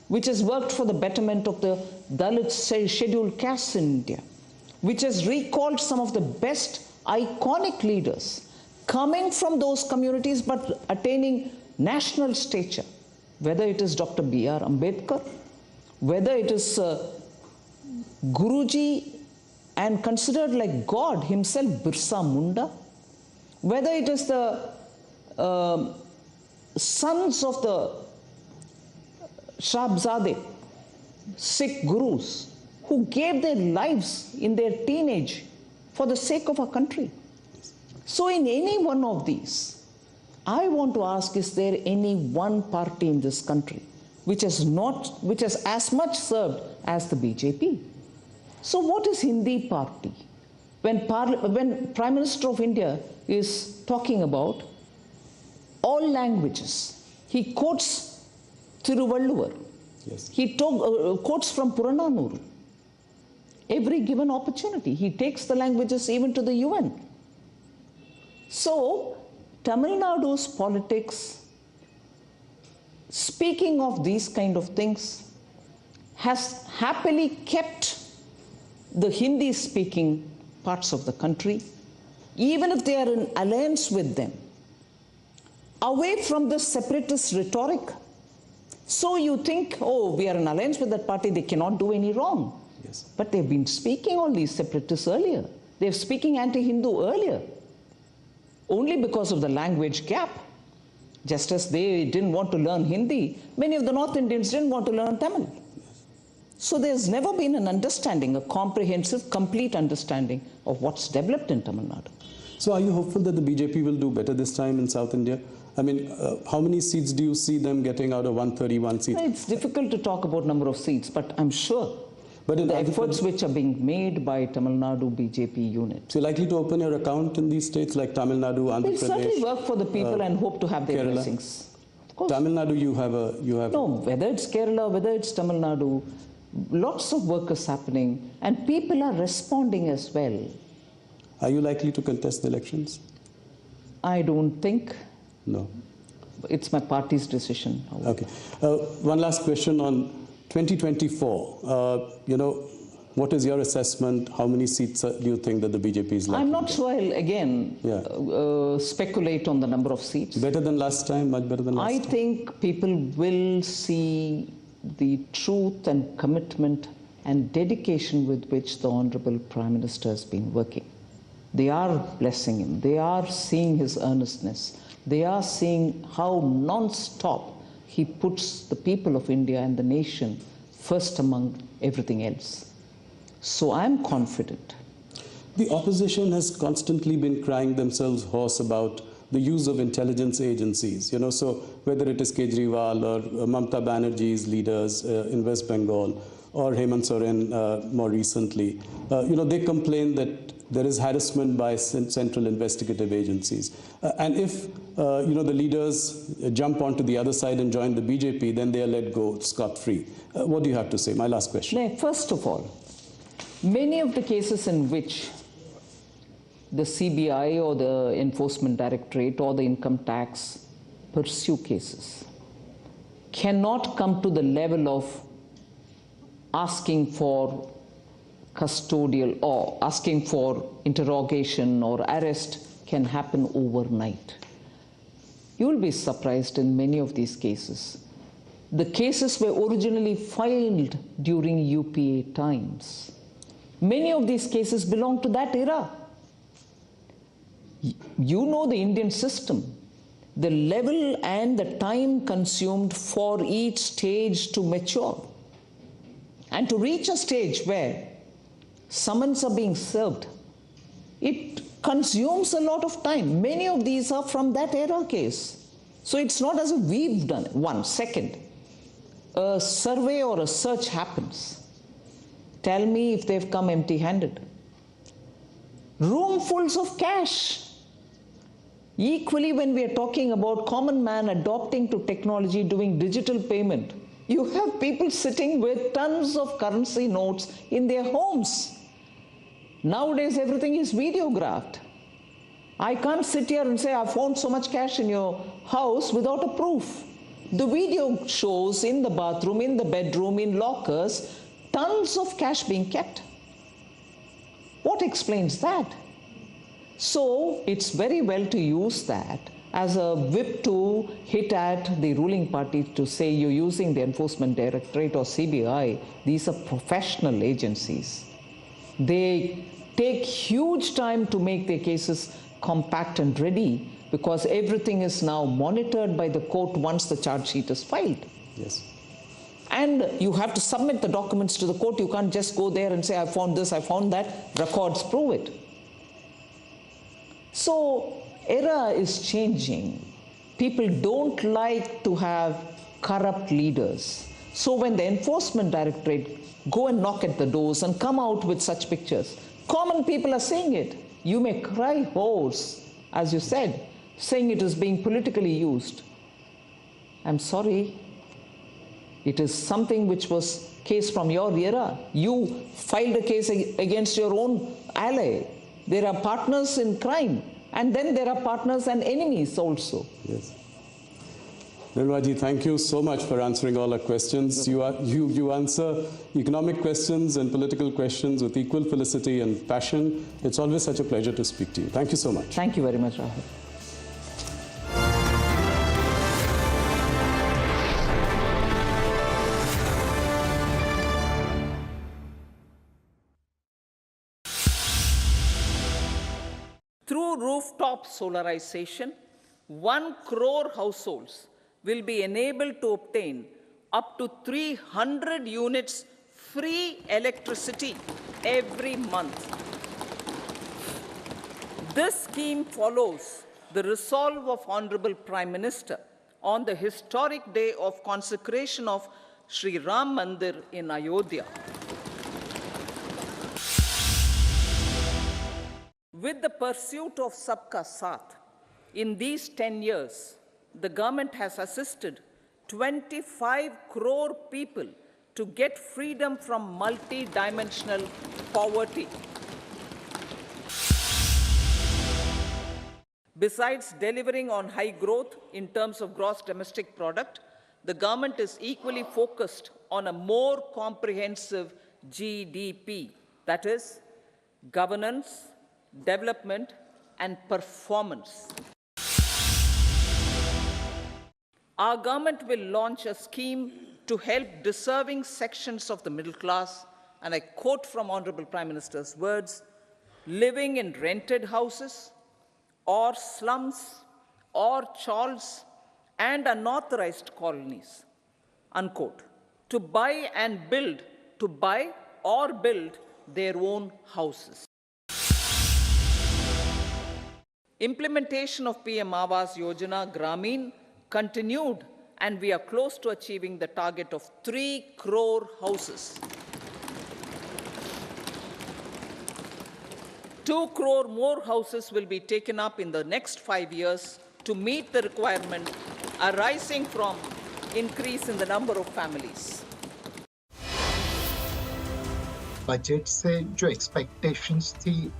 which has worked for the betterment of the Dalit scheduled castes in India, which has recalled some of the best iconic leaders coming from those communities but attaining national stature, whether it is Dr. B.R. Ambedkar, whether it is Guruji and considered like God himself, Birsa Munda, whether it is the sons of the Shabzade, Sikh gurus, who gave their lives in their teenage for the sake of our country. So in any one of these, I want to ask, is there any one party in this country which has as much served as the BJP? So what is Hindi party? When Prime Minister of India is talking about all languages. He quotes Thiruvalluvar. Yes. He quotes from Purananuru. Every given opportunity, he takes the languages even to the UN. So, Tamil Nadu's politics, speaking of these kind of things, has happily kept the Hindi-speaking parts of the country, even if they are in alliance with them, away from the separatist rhetoric. So you think, oh, we are in alliance with that party, they cannot do any wrong. Yes. But they've been speaking all these separatists earlier. They're speaking anti-Hindu earlier, only because of the language gap. Just as they didn't want to learn Hindi, many of the North Indians didn't want to learn Tamil. So there's never been an understanding, a comprehensive, complete understanding of what's developed in Tamil Nadu. So are you hopeful that the BJP will do better this time in South India? I mean, how many seats do you see them getting out of 131 seats? It's difficult to talk about number of seats, but I'm sure but the efforts which are being made by Tamil Nadu BJP unit. So you're likely to open your account in these states like Tamil Nadu, Andhra We'll Pradesh? certainly work for the people and hope to have their Kerala. blessings. Of course. Tamil Nadu, you have. No, whether it's Kerala, whether it's Tamil Nadu, lots of work is happening and people are responding as well. Are you likely to contest the elections? I don't think. No. It's my party's decision. Okay. One last question on 2024. What is your assessment? How many seats do you think that the BJP is likely? I'm not sure I'll again speculate on the number of seats. Better than last time? Much better than last time? I think people will see the truth and commitment and dedication with which the Honorable Prime Minister has been working. They are blessing him. They are seeing his earnestness. They are seeing how non-stop he puts the people of India and the nation first among everything else. So I'm confident. The opposition has constantly been crying themselves hoarse about the use of intelligence agencies, so whether it is Kejriwal or Mamata Banerjee's leaders in West Bengal or Hemant Soren more recently, they complain that there is harassment by central investigative agencies. And if, the leaders jump onto the other side and join the BJP, then they are let go scot-free. What do you have to say? My last question. First of all, many of the cases in which the CBI or the Enforcement Directorate or the Income Tax pursue cases cannot come to the level of asking for custodial or asking for interrogation or arrest can happen overnight. You will be surprised in many of these cases. The cases were originally filed during UPA times. Many of these cases belong to that era. You know the Indian system, the level and the time consumed for each stage to mature. And to reach a stage where summons are being served, it consumes a lot of time. Many of these are from that era case. So it's not as if we've done it. One, second, a survey or a search happens. Tell me if they've come empty-handed. Roomfuls of cash. Equally, when we are talking about common man adopting to technology, doing digital payment, you have people sitting with tons of currency notes in their homes. Nowadays, everything is videographed. I can't sit here and say, I found so much cash in your house without a proof. The video shows in the bathroom, in the bedroom, in lockers, tons of cash being kept. What explains that? So it's very well to use that as a whip to hit at the ruling party to say you're using the Enforcement Directorate or CBI. These are professional agencies. They take huge time to make their cases compact and ready because everything is now monitored by the court once the charge sheet is filed. Yes. And you have to submit the documents to the court. You can't just go there and say, I found this, I found that. Records prove it. So, era is changing. People don't like to have corrupt leaders. So when the Enforcement Directorate go and knock at the doors and come out with such pictures, common people are seeing it. You may cry hoarse, as you said, saying it is being politically used. I'm sorry, it is something which was case from your era. You filed a case against your own ally. There are partners in crime, and then there are partners and enemies also. Yes. Nirmala ji, thank you so much for answering all our questions. You answer economic questions and political questions with equal felicity and passion. It's always such a pleasure to speak to you. Thank you so much. Thank you very much, Rahul. Through rooftop solarization, 1 crore households will be enabled to obtain up to 300 units free electricity every month. This scheme follows the resolve of Honorable Prime Minister on the historic day of consecration of Sri Ram Mandir in Ayodhya. With the pursuit of Sabka Saath, in these 10 years, the government has assisted 25 crore people to get freedom from multi-dimensional poverty. Besides delivering on high growth in terms of gross domestic product, the government is equally focused on a more comprehensive GDP, that is, governance, development, and performance. Our government will launch a scheme to help deserving sections of the middle class, and I quote from Honorable Prime Minister's words, living in rented houses or slums or chawls and unauthorized colonies, unquote, to buy or build their own houses. Implementation of PM Awaaz Yojana Grameen continued, and we are close to achieving the target of 3 crore houses. 2 crore more houses will be taken up in the next 5 years to meet the requirement arising from increase in the number of families. Budget से जो expectations थी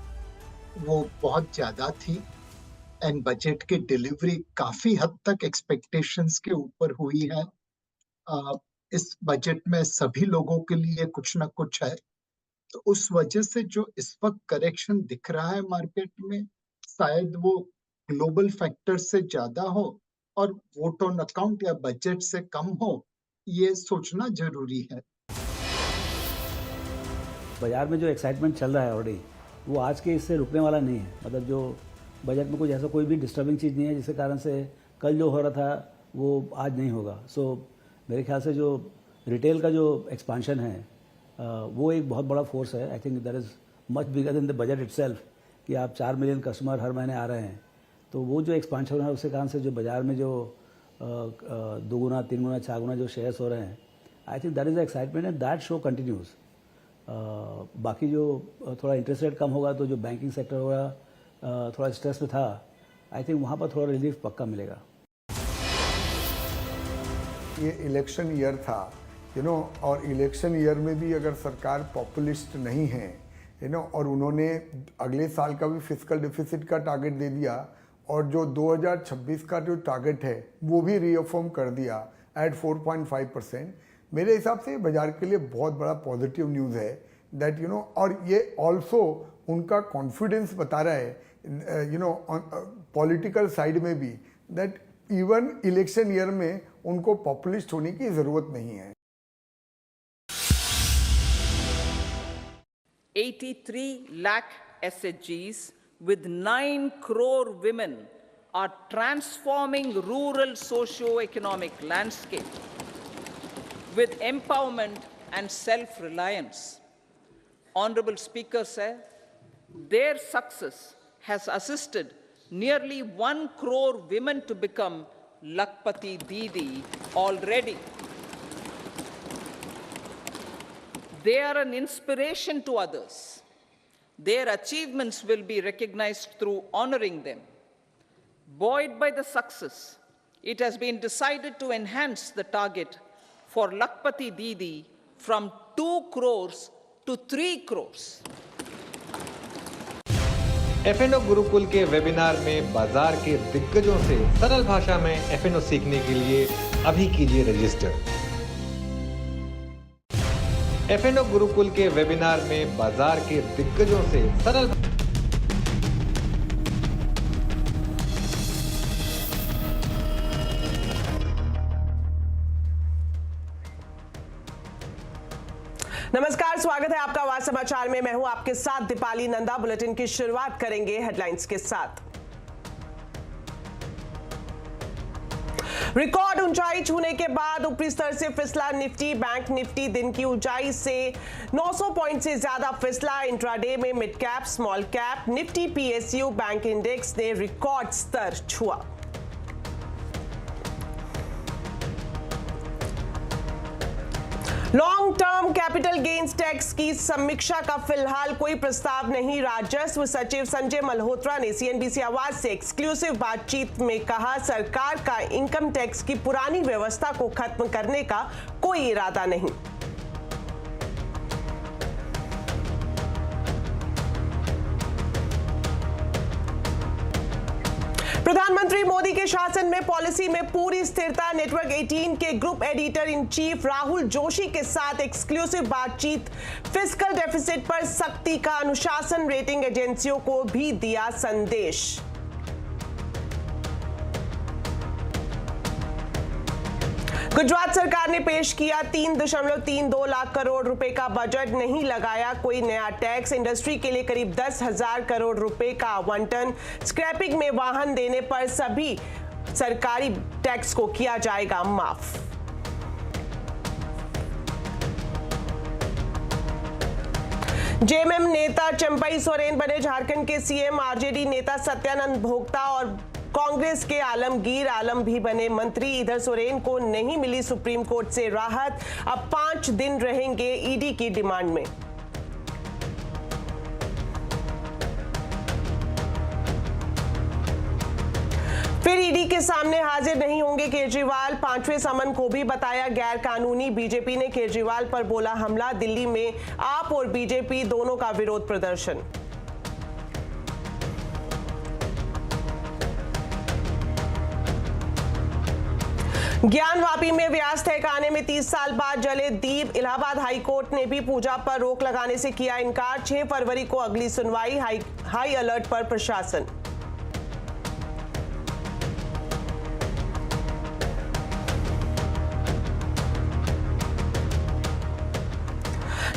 वो बहुत ज़्यादा थी and budget की delivery काफ़ी हद तक एक्सपेक्टेशंस के ऊपर हुई है। इस बजट में सभी लोगों के लिए कुछ ना कुछ है, तो उस वजह से जो इस वक्त करेक्शन दिख रहा है मार्केट में, शायद वो ग्लोबल फैक्टर से ज़्यादा हो और वोट ऑन अकाउंट या बजट से कम हो, ये सोचना जरूरी है। बाजार में जो एक्साइटमेंट चल रहा है ऑलरेडी, वो आज के इससे रुकने वाला नहीं है। मतलब जो बजट में कुछ ऐसा कोई भी डिस्टर्बिंग चीज़ नहीं है जिसके कारण से कल जो हो रहा था वो आज नहीं होगा। सो मेरे ख्याल से जो रिटेल का जो एक्सपांशन है वो एक बहुत बड़ा फोर्स है। I think that is much bigger than the budget itself कि आप 4 मिलियन कस्टमर हर महीने आ रहे हैं, तो वो जो एक्सपांशन है उसके कारण से जो बाज़ार में जो 2 गुना 3 गुना 4 गुना जो शेयर्स हो रहे हैं, I think that is the excitement and that show continues. बाकी जो थोड़ा इंटरेस्ट रेट कम होगा तो जो बैंकिंग सेक्टर होगा थोड़ा स्ट्रेस में था, आई थिंक वहाँ पर थोड़ा रिलीफ पक्का मिलेगा। ये इलेक्शन ईयर था और इलेक्शन ईयर में भी अगर सरकार पॉपुलिस्ट नहीं है और उन्होंने अगले साल का भी फिस्कल डेफिसिट का टारगेट दे दिया और जो 2026 का जो टारगेट है वो भी रीअफर्म कर दिया एट 4.5%। मेरे हिसाब से बाजार के लिए बहुत बड़ा पॉजिटिव न्यूज़ है दैट और ये ऑल्सो उनका कॉन्फिडेंस बता रहा है पॉलिटिकल साइड में भी दैट इवन इलेक्शन ईयर में उनको पॉपुलिस्ट होने की ज़रूरत नहीं है। 83 lakh SHGs with 9 crore women are transforming rural socio-economic landscape with empowerment and self-reliance. Honorable Speaker said, their success has assisted nearly 1 crore women to become Lakpati Didi already. They are an inspiration to others. Their achievements will be recognized through honoring them. Buoyed by the success, it has been decided to enhance the target for Lakpati Didi from 2 crores to 3 crores. FNO Gurukul के webinar में बाजार के दिग्गजों से सरल भाषा में FNO सीखने के लिए अभी कीजिए रजिस्टर। FNO गुरुकुल के वेबिनार में बाजार के दिग्गजों से सरल नमस्कार, स्वागत है आपका आवाज समाचार में। मैं हूं आपके साथ दीपाली नंदा। बुलेटिन की शुरुआत करेंगे हेडलाइंस के साथ। रिकॉर्ड ऊंचाई छूने के बाद ऊपरी स्तर से फिसला निफ्टी। बैंक निफ्टी दिन की ऊंचाई से 900 पॉइंट से ज्यादा फिसला। इंट्राडे में mid cap, small cap, Nifty PSU bank index ने रिकॉर्ड स्तर छुआ। Long term capital gains tax की समीक्षा का फिलहाल कोई प्रस्ताव नहीं। राजस्व सचिव संजय मल्होत्रा ने सीएनबीसी आवाज से एक्सक्लूसिव बातचीत में कहा, सरकार का इनकम टैक्स की पुरानी व्यवस्था को खत्म करने का कोई इरादा नहीं। प्रधानमंत्री मोदी के शासन में पॉलिसी में पूरी स्थिरता। नेटवर्क 18 के group editor in chief Rahul Joshi के साथ एक्सक्लूसिव बातचीत। फिस्कल डेफिसिट पर सख्ती का अनुशासन, रेटिंग एजेंसियों को भी दिया संदेश। गुजरात सरकार ने पेश किया 3.32 लाख करोड़ रुपए का बजट। नहीं लगाया कोई नया टैक्स। इंडस्ट्री के लिए करीब 10,000 करोड़ रुपए का आवंटन। स्क्रैपिंग में वाहन देने पर सभी सरकारी टैक्स को किया जाएगा माफ। जेएमएम नेता चंपई सोरेन बने झारखंड के सीएम। आरजेडी नेता सत्यानंद भोक्ता और कांग्रेस के आलमगीर आलम भी बने मंत्री। इधर सोरेन को नहीं मिली सुप्रीम कोर्ट से राहत। अब 5 दिन रहेंगे ईडी की डिमांड में। फिर ईडी के सामने हाजिर नहीं होंगे केजरीवाल। 5वें समन को भी बताया गैर कानूनी। बीजेपी ने केजरीवाल पर बोला हमला। दिल्ली में आप और बीजेपी दोनों का विरोध प्रदर्शन। ज्ञानवापी में व्यास ठिकाने में 30 साल बाद जले दीप। इलाहाबाद हाईकोर्ट ने भी पूजा पर रोक लगाने से किया इनकार। 6 फरवरी को अगली सुनवाई। हाई अलर्ट पर प्रशासन।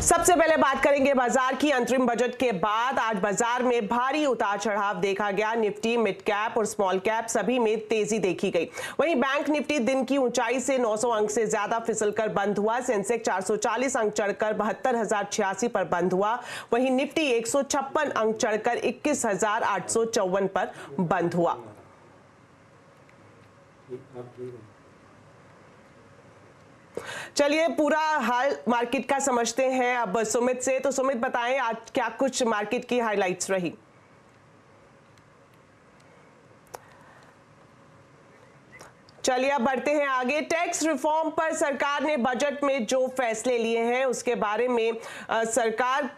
सबसे पहले बात करेंगे बाजार की। अंतरिम बजट के बाद आज बाजार में भारी उतार चढ़ाव देखा गया। निफ्टी, मिड कैप और स्मॉल कैप सभी में तेजी देखी गई। वहीं बैंक निफ्टी दिन की ऊंचाई से 900 अंक से ज्यादा फिसलकर बंद हुआ। सेंसेक्स 440 अंक चढ़कर 72,086 पर बंद हुआ। वहीं निफ्टी 156 अंक चढ़कर 21,854 पर बंद हुआ। चलिए पूरा हाल मार्केट का समझते हैं अब सुमित से। तो सुमित बताएं आज क्या कुछ मार्केट की हाइलाइट्स रही। चलिए अब बढ़ते हैं आगे। टैक्स रिफॉर्म पर सरकार ने बजट में जो फैसले लिए हैं उसके बारे में सरकार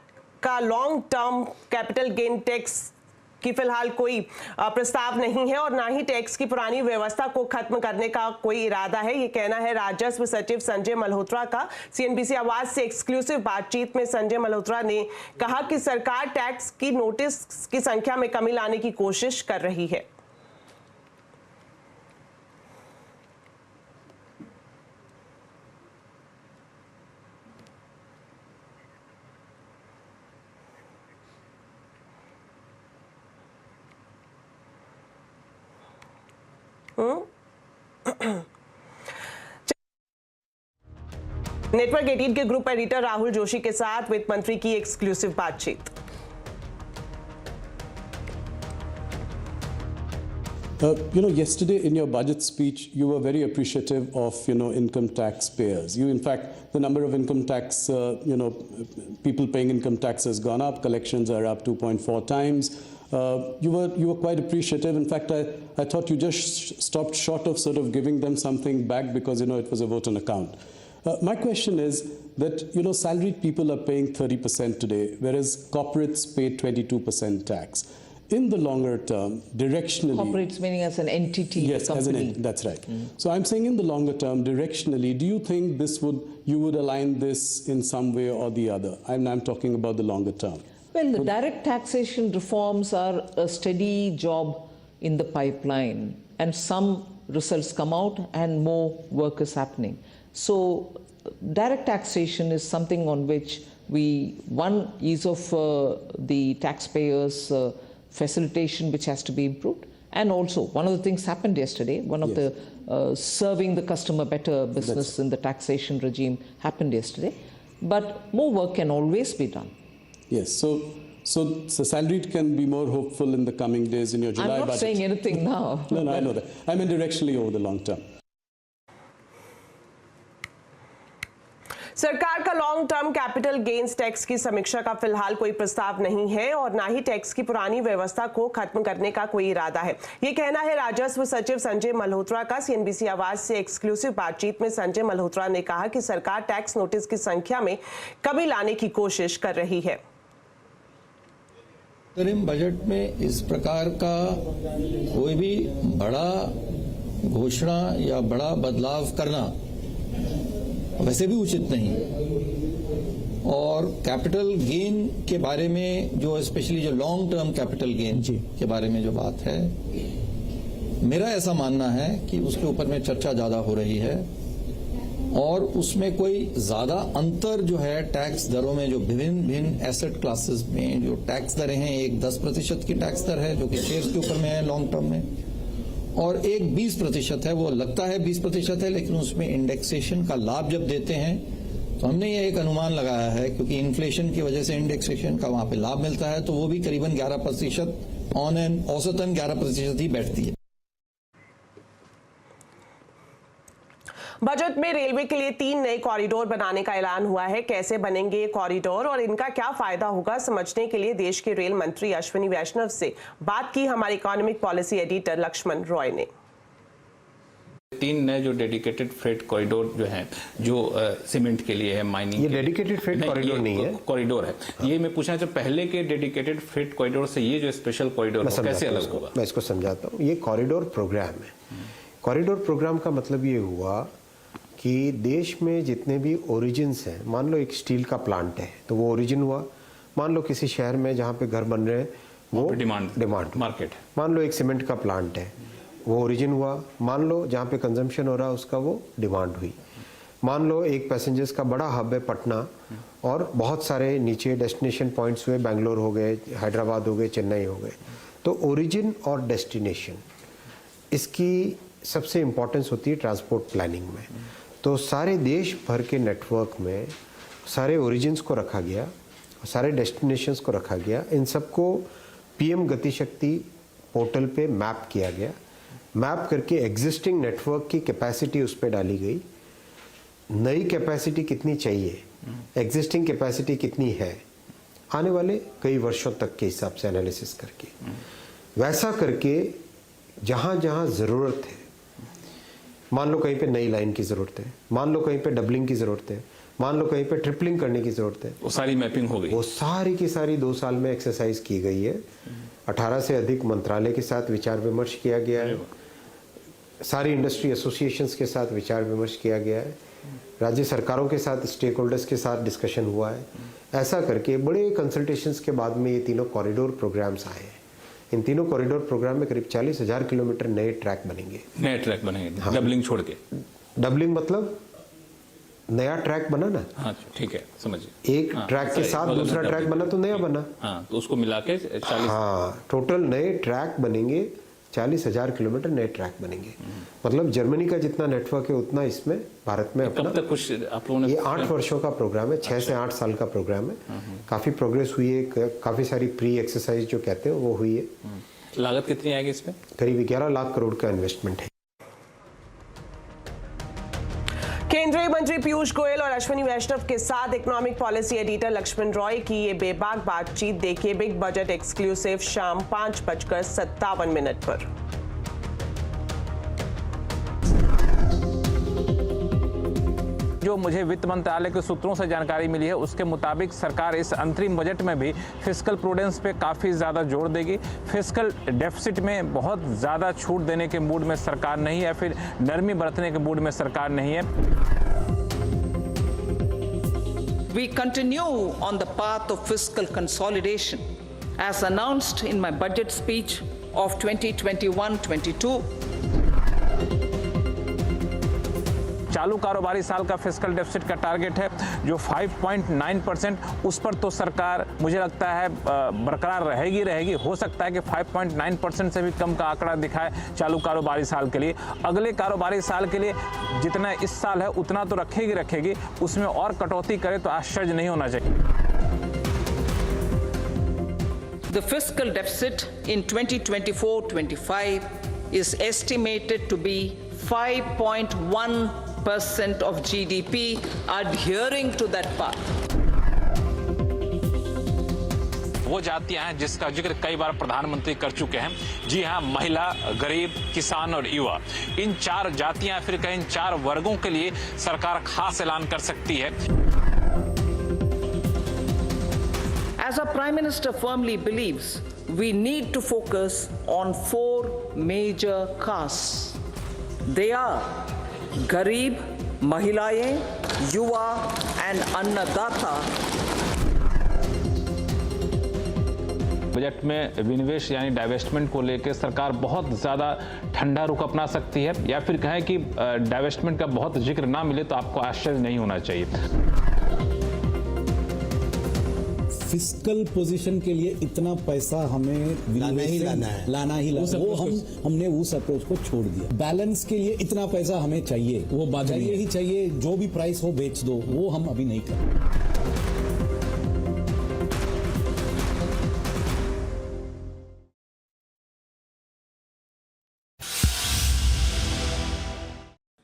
का long term capital gain tax कि फिलहाल कोई प्रस्ताव नहीं है और ना ही टैक्स की पुरानी व्यवस्था को खत्म करने का कोई इरादा है। ये कहना है राजस्व सचिव संजय मल्होत्रा का। सीएनबीसी आवाज से एक्सक्लूसिव बातचीत में संजय मल्होत्रा ने कहा कि सरकार टैक्स की नोटिस की संख्या में कमी लाने की कोशिश कर रही है। नेटवर्क 18 के ग्रुप एडिटर राहुल जोशी के साथ वित्त मंत्री की एक्सक्लूसिव बातचीत। Yesterday in your budget speech, you were very appreciative of, income tax payers. In fact, the number of income tax, people paying income tax has gone up. Collections are up 2.4 times. You were quite appreciative. In fact, I thought you just stopped short of sort of giving them something back because, you know, it was a vote on account. My question is that, you know, salaried people are paying 30% today, whereas corporates pay 22% tax. In the longer term, directionally... Corporates meaning as an entity, yes, company. That's right. So I'm saying in the longer term, directionally, do you think you would align this in some way or the other? I'm talking about the longer term. Well, the direct taxation reforms are a steady job in the pipeline, and some results come out and more work is happening. So direct taxation is something on which one ease of the taxpayers' facilitation which has to be improved, and also one of the things happened yesterday, one of the serving the customer better business in the taxation regime happened yesterday, but more work can always be done. Yes, so salaried can be more hopeful in the coming days in your July budget. I'm not saying anything now. No, I know that. I mean directionally over the long term. सरकार का long term capital gains tax की समीक्षा का फिलहाल कोई प्रस्ताव नहीं है और ना ही टैक्स की पुरानी व्यवस्था को खत्म करने का कोई इरादा है। ये कहना है राजस्व सचिव संजय मल्होत्रा का। CNBC आवाज से एक्सक्लूसिव बातचीत में संजय मल्होत्रा ने कहा कि सरकार टैक्स नोटिस की संख्या में कमी लाने की कोशिश कर रही है। बजट में इस प्रकार का कोई भी बड़ा घोषणा या बड़ा बदलाव करना वैसे भी उचित नहीं, और कैपिटल गेन के बारे में जो स्पेशली जो लॉन्ग टर्म कैपिटल गेन के बारे में जो बात है, मेरा ऐसा मानना है कि उसके ऊपर में चर्चा ज्यादा हो रही है और उसमें कोई ज्यादा अंतर जो है टैक्स दरों में, जो विभिन्न एसेट क्लासेस में जो टैक्स दरें हैं, एक 10% की टैक्स दर है जो कि शेयर्स के ऊपर में है लॉन्ग टर्म में, और एक 20% है, वो लगता है 20% है लेकिन उसमें इंडेक्सेशन का लाभ जब देते हैं तो हमने ये एक अनुमान लगाया है, क्योंकि इन्फ्लेशन की वजह से इंडेक्सेशन का वहां पे लाभ मिलता है, तो वो भी करीबन 11% ऑन एंड औसतन 11% ही बैठती है। बजट में रेलवे के लिए 3 नए कॉरिडोर बनाने का ऐलान हुआ है। कैसे बनेंगे ये कॉरिडोर और इनका क्या फायदा होगा, समझने के लिए देश के रेल मंत्री अश्विनी वैष्णव से बात की हमारे economic policy editor Laxman Roy ने। 3 नए जो डेडिकेटेड फ्रेट कॉरिडोर जो हैं, जो सीमेंट के लिए है, माइनिंग, ये डेडिकेटेड फ्रेट कॉरिडोर नहीं है, कॉरिडोर है। ये मैं पूछना चाहता हूं, पहले के डेडिकेटेड फ्रेट कॉरिडोर से ये जो स्पेशल कॉरिडोर कैसे अलग होगा? मैं इसको समझाता हूँ। ये कॉरिडोर प्रोग्राम है। कॉरिडोर प्रोग्राम का मतलब ये हुआ कि देश में जितने भी ओरिजिन्स हैं, मान लो एक स्टील का प्लांट है तो वो ओरिजिन हुआ, मान लो किसी शहर में जहाँ पे घर बन रहे हैं वो डिमांड मार्केट, मान लो एक सीमेंट का प्लांट है वो ओरिजिन हुआ, मान लो जहाँ पे कंजम्पशन हो रहा है उसका वो डिमांड हुई, मान लो एक पैसेंजर्स का बड़ा हब है पटना और बहुत सारे नीचे डेस्टिनेशन पॉइंट्स हुए, बेंगलोर हो गए, हैदराबाद हो गए, चेन्नई हो गए, तो ओरिजिन और डेस्टिनेशन इसकी सबसे इम्पोर्टेंस होती है ट्रांसपोर्ट प्लानिंग में। तो सारे देश भर के नेटवर्क में सारे ओरिजिन्स को रखा गया, सारे डेस्टिनेशंस को रखा गया, इन सबको पीएम गतिशक्ति पोर्टल पे मैप किया गया, मैप करके एग्जिस्टिंग नेटवर्क की कैपेसिटी उस पर डाली गई, नई कैपेसिटी कितनी चाहिए, एग्जिस्टिंग कैपेसिटी कितनी है, आने वाले कई वर्षों तक के हिसाब से एनालिसिस करके, वैसा करके जहाँ जहाँ ज़रूरत है, मान लो कहीं पे नई लाइन की ज़रूरत है, मान लो कहीं पे डबलिंग की ज़रूरत है, मान लो कहीं पे ट्रिपलिंग करने की ज़रूरत है, वो सारी मैपिंग हो गई, वो सारी की सारी 2 साल में एक्सरसाइज की गई है। 18 से अधिक मंत्रालय के साथ विचार विमर्श किया गया है, सारी इंडस्ट्री एसोसिएशंस के साथ विचार विमर्श किया गया है, राज्य सरकारों के साथ स्टेक होल्डर्स के साथ डिस्कशन हुआ है। ऐसा करके बड़े कंसल्टेशंस के बाद में ये तीनों कॉरिडोर प्रोग्राम्स आए हैं। इन तीनों कॉरिडोर प्रोग्राम में करीब 40,000 किलोमीटर नए ट्रैक बनेंगे। नए ट्रैक बनेंगे, हाँ। डबलिंग छोड़ के। डबलिंग मतलब नया ट्रैक बना ना, हाँ ठीक है, समझिए। एक ट्रैक के साथ दूसरा ट्रैक बना तो नया बना, हाँ, तो उसको मिला के 40, हाँ, टोटल नए ट्रैक बनेंगे, 40,000 किलोमीटर नए ट्रैक बनेंगे। मतलब जर्मनी का जितना नेटवर्क है उतना इसमें भारत में अपना। कब तक कुछ आप लोगों ने? ये 8 वर्षों का प्रोग्राम है, 6 से 8 साल का प्रोग्राम है। काफी प्रोग्रेस हुई है, काफी सारी प्री एक्सरसाइज जो कहते हैं वो हुई है। लागत कितनी आएगी इसमें? करीब 11 लाख करोड़ का इन्वेस्टमेंट है। केंद्रीय मंत्री मंत्री पीयूष गोयल और अश्विनी वैष्णव के साथ economic policy editor Laxman Roy की ये बेबाक बातचीत देखिए बिग बजट एक्सक्लूसिव शाम 5:57 पर। जो मुझे वित्त मंत्रालय के सूत्रों से जानकारी मिली है उसके मुताबिक सरकार इस अंतरिम बजट में भी फिस्कल प्रूडेंस पे काफ़ी ज़्यादा जोर देगी। फिस्कल डेफिसिट में बहुत ज़्यादा छूट देने के मूड में सरकार नहीं है, फिर नरमी बरतने के मूड में सरकार नहीं है। We continue on the path of fiscal consolidation as announced in my budget speech of 2021-22. चालू कारोबारी साल का फिस्कल डेफिसिट का टारगेट है जो 5.9%, उस पर तो सरकार मुझे लगता है बरकरार रहेगी। हो सकता है कि 5.9% से भी कम का आंकड़ा दिखाए चालू कारोबारी साल के लिए। अगले कारोबारी साल के लिए जितना इस साल है उतना तो रखेगी, उसमें और कटौती करे तो आश्चर्य नहीं होना चाहिए। The fiscal deficit in 2024-25 is estimated to be 5.1% of GDP, adhering to that path. वो जातियां हैं जिसका जिक्र कई बार प्रधानमंत्री कर चुके हैं। जी हां, महिला, गरीब, किसान और युवा, इन 4 जातियां फिर कहीं 4 वर्गों के लिए सरकार खास ऐलान कर सकती है। As our Prime Minister firmly believes, we need to focus on 4 major castes. They are Garib, Mahilayeं, Yuva and Annadata. Budget में विनिवेश यानी डाइवेस्टमेंट को लेकर सरकार बहुत ज़्यादा ठंडा रुख अपना सकती है, या फिर कहें कि डाइवेस्टमेंट का बहुत जिक्र ना मिले तो आपको आश्चर्य नहीं होना चाहिए। फिस्कल पोजीशन के लिए इतना पैसा हमें लाना ही लाना है वो हमने उस अप्रोच को छोड़ दिया। बैलेंस के लिए इतना पैसा हमें चाहिए, वो बात चाहिए, जो भी प्राइस हो बेच दो, वो हम अभी नहीं कर।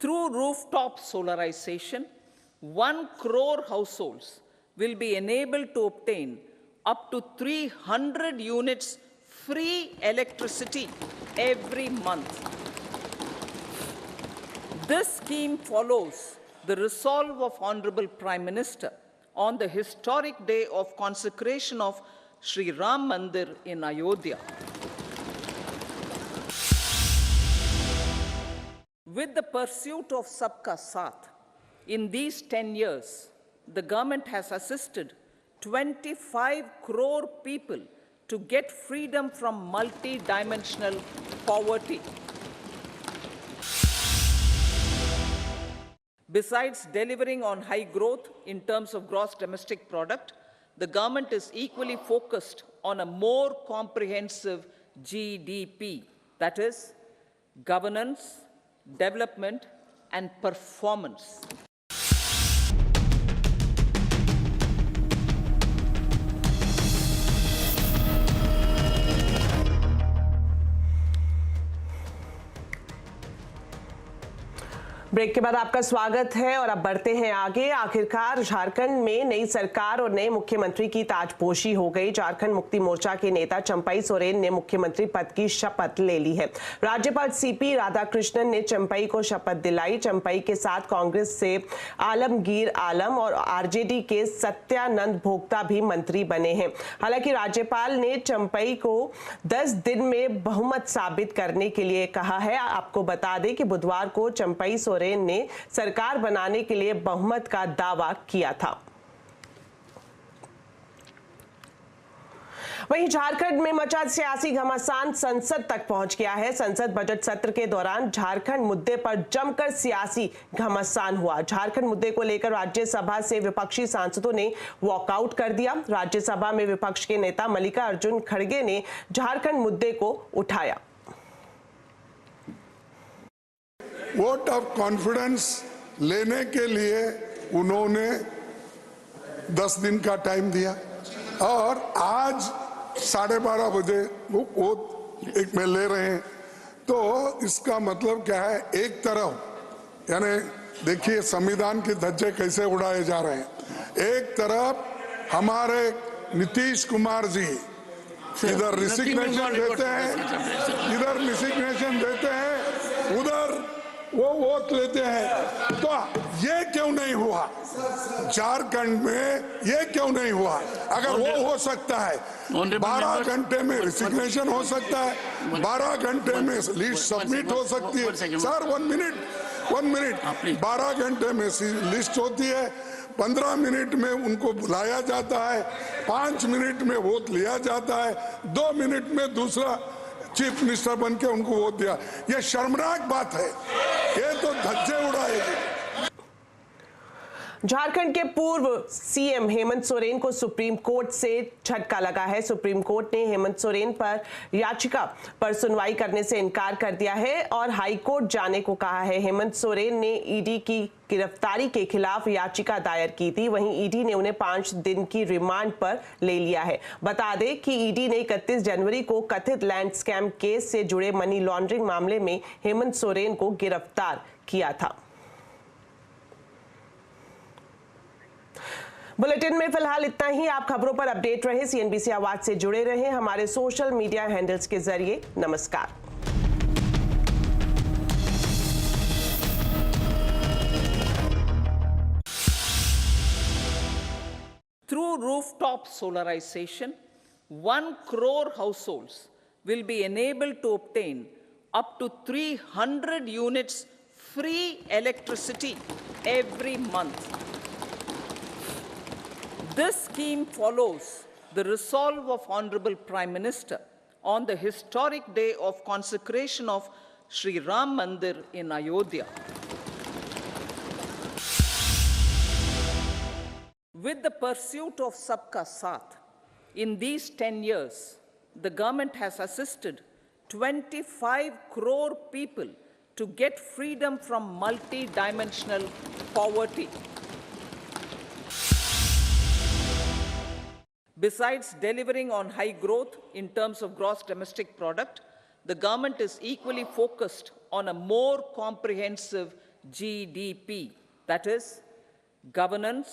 Through rooftop solarization, 1 crore households will be enabled to obtain up to 300 units free electricity every month. This scheme follows the resolve of Honorable Prime Minister on the historic day of consecration of Sri Ram Mandir in Ayodhya. With the pursuit of Sabka Saath, in these 10 years, the government has assisted 25 crore people to get freedom from multi-dimensional poverty. Besides delivering on high growth in terms of gross domestic product, the government is equally focused on a more comprehensive GDP, that is, governance, development, and performance. Break के बाद आपका स्वागत है और अब बढ़ते हैं आगे। आखिरकार झारखंड में नई सरकार और नए मुख्यमंत्री की ताजपोशी हो गई। झारखंड मुक्ति मोर्चा के नेता चंपई सोरेन ने मुख्यमंत्री पद की शपथ ले ली है। राज्यपाल सीपी राधाकृष्णन ने चंपई को शपथ दिलाई। चंपई के साथ कांग्रेस से आलमगीर आलम और आरजेडी के सत्यानंद भोक्ता भी मंत्री बने हैं। हालांकि राज्यपाल ने चंपई को 10 दिन में बहुमत साबित करने के लिए कहा है। आपको बता दें कि बुधवार को चंपई सोरेन ने सरकार बनाने के लिए बहुमत का दावा किया था। वहीं झारखंड में मचा सियासी घमासान संसद तक पहुंच गया है। संसद बजट सत्र के दौरान झारखंड मुद्दे पर जमकर सियासी घमासान हुआ। झारखंड मुद्दे को लेकर राज्यसभा से विपक्षी सांसदों ने वॉकआउट कर दिया। राज्यसभा में विपक्ष के नेता मल्लिकार्जुन खड़गे ने झारखंड मुद्दे को उठाया। वोट ऑफ कॉन्फिडेंस लेने के लिए उन्होंने 10 दिन का टाइम दिया और आज 12:30 बजे वो में ले रहे हैं। तो इसका मतलब क्या है, एक तरफ यानी देखिए संविधान के धज्जे कैसे उड़ाए जा रहे हैं। एक तरफ हमारे नीतीश कुमार जी इधर रिसिग्नेशन देते हैं, उधर वो वोट लेते हैं। तो ये क्यों नहीं हुआ झारखंड में? ये क्यों नहीं हुआ? अगर वो हो सकता है 12 घंटे में रिसिग्नेशन हो सकता है, 12 घंटे में लिस्ट सबमिट हो सकती है। सर 1 मिनट 12 घंटे में लिस्ट होती है, 15 मिनट में उनको बुलाया जाता है, 5 मिनट में वोट लिया जाता है, 2 मिनट में दूसरा चीफ मिनिस्टर बन के उनको वोट दिया। ये शर्मनाक बात है, ये तो धज्जे उड़ाएगी। झारखंड के पूर्व सीएम हेमंत सोरेन को सुप्रीम कोर्ट से झटका लगा है। सुप्रीम कोर्ट ने हेमंत सोरेन पर याचिका पर सुनवाई करने से इनकार कर दिया है और हाई कोर्ट जाने को कहा है। हेमंत सोरेन ने ईडी की गिरफ्तारी के खिलाफ याचिका दायर की थी, वहीं ईडी ने उन्हें 5 दिन की रिमांड पर ले लिया है। बता दें कि ईडी ने 31 जनवरी को कथित लैंड स्कैम केस से जुड़े मनी लॉन्ड्रिंग मामले में हेमंत सोरेन को गिरफ्तार किया था। बुलेटिन में फिलहाल इतना ही। आप खबरों पर अपडेट रहे, सीएनबीसी आवाज से जुड़े रहे हमारे सोशल मीडिया हैंडल्स के जरिए। नमस्कार। Through rooftop solarization, 1 crore households will be enabled to obtain up to 300 units free electricity every month. This scheme follows the resolve of Honorable Prime Minister on the historic day of consecration of Sri Ram Mandir in Ayodhya. With the pursuit of Sabka Saath, in these 10 years, the government has assisted 25 crore people to get freedom from multi-dimensional poverty. Besides delivering on high growth in terms of gross domestic product, the government is equally focused on a more comprehensive GDP, that is, governance,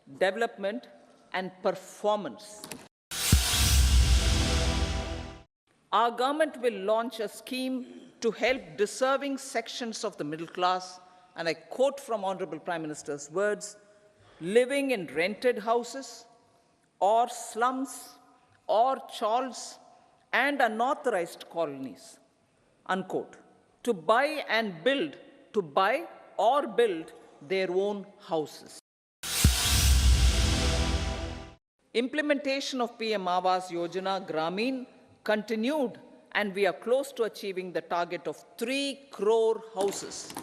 development, and performance. Our government will launch a scheme to help deserving sections of the middle class, and I quote from Honorable Prime Minister's words, living in rented houses, or slums, or chawls, and unauthorized colonies, unquote, to buy or build their own houses. Implementation of PM Awaaz Yojana Gramin continued, and we are close to achieving the target of 3 crore houses.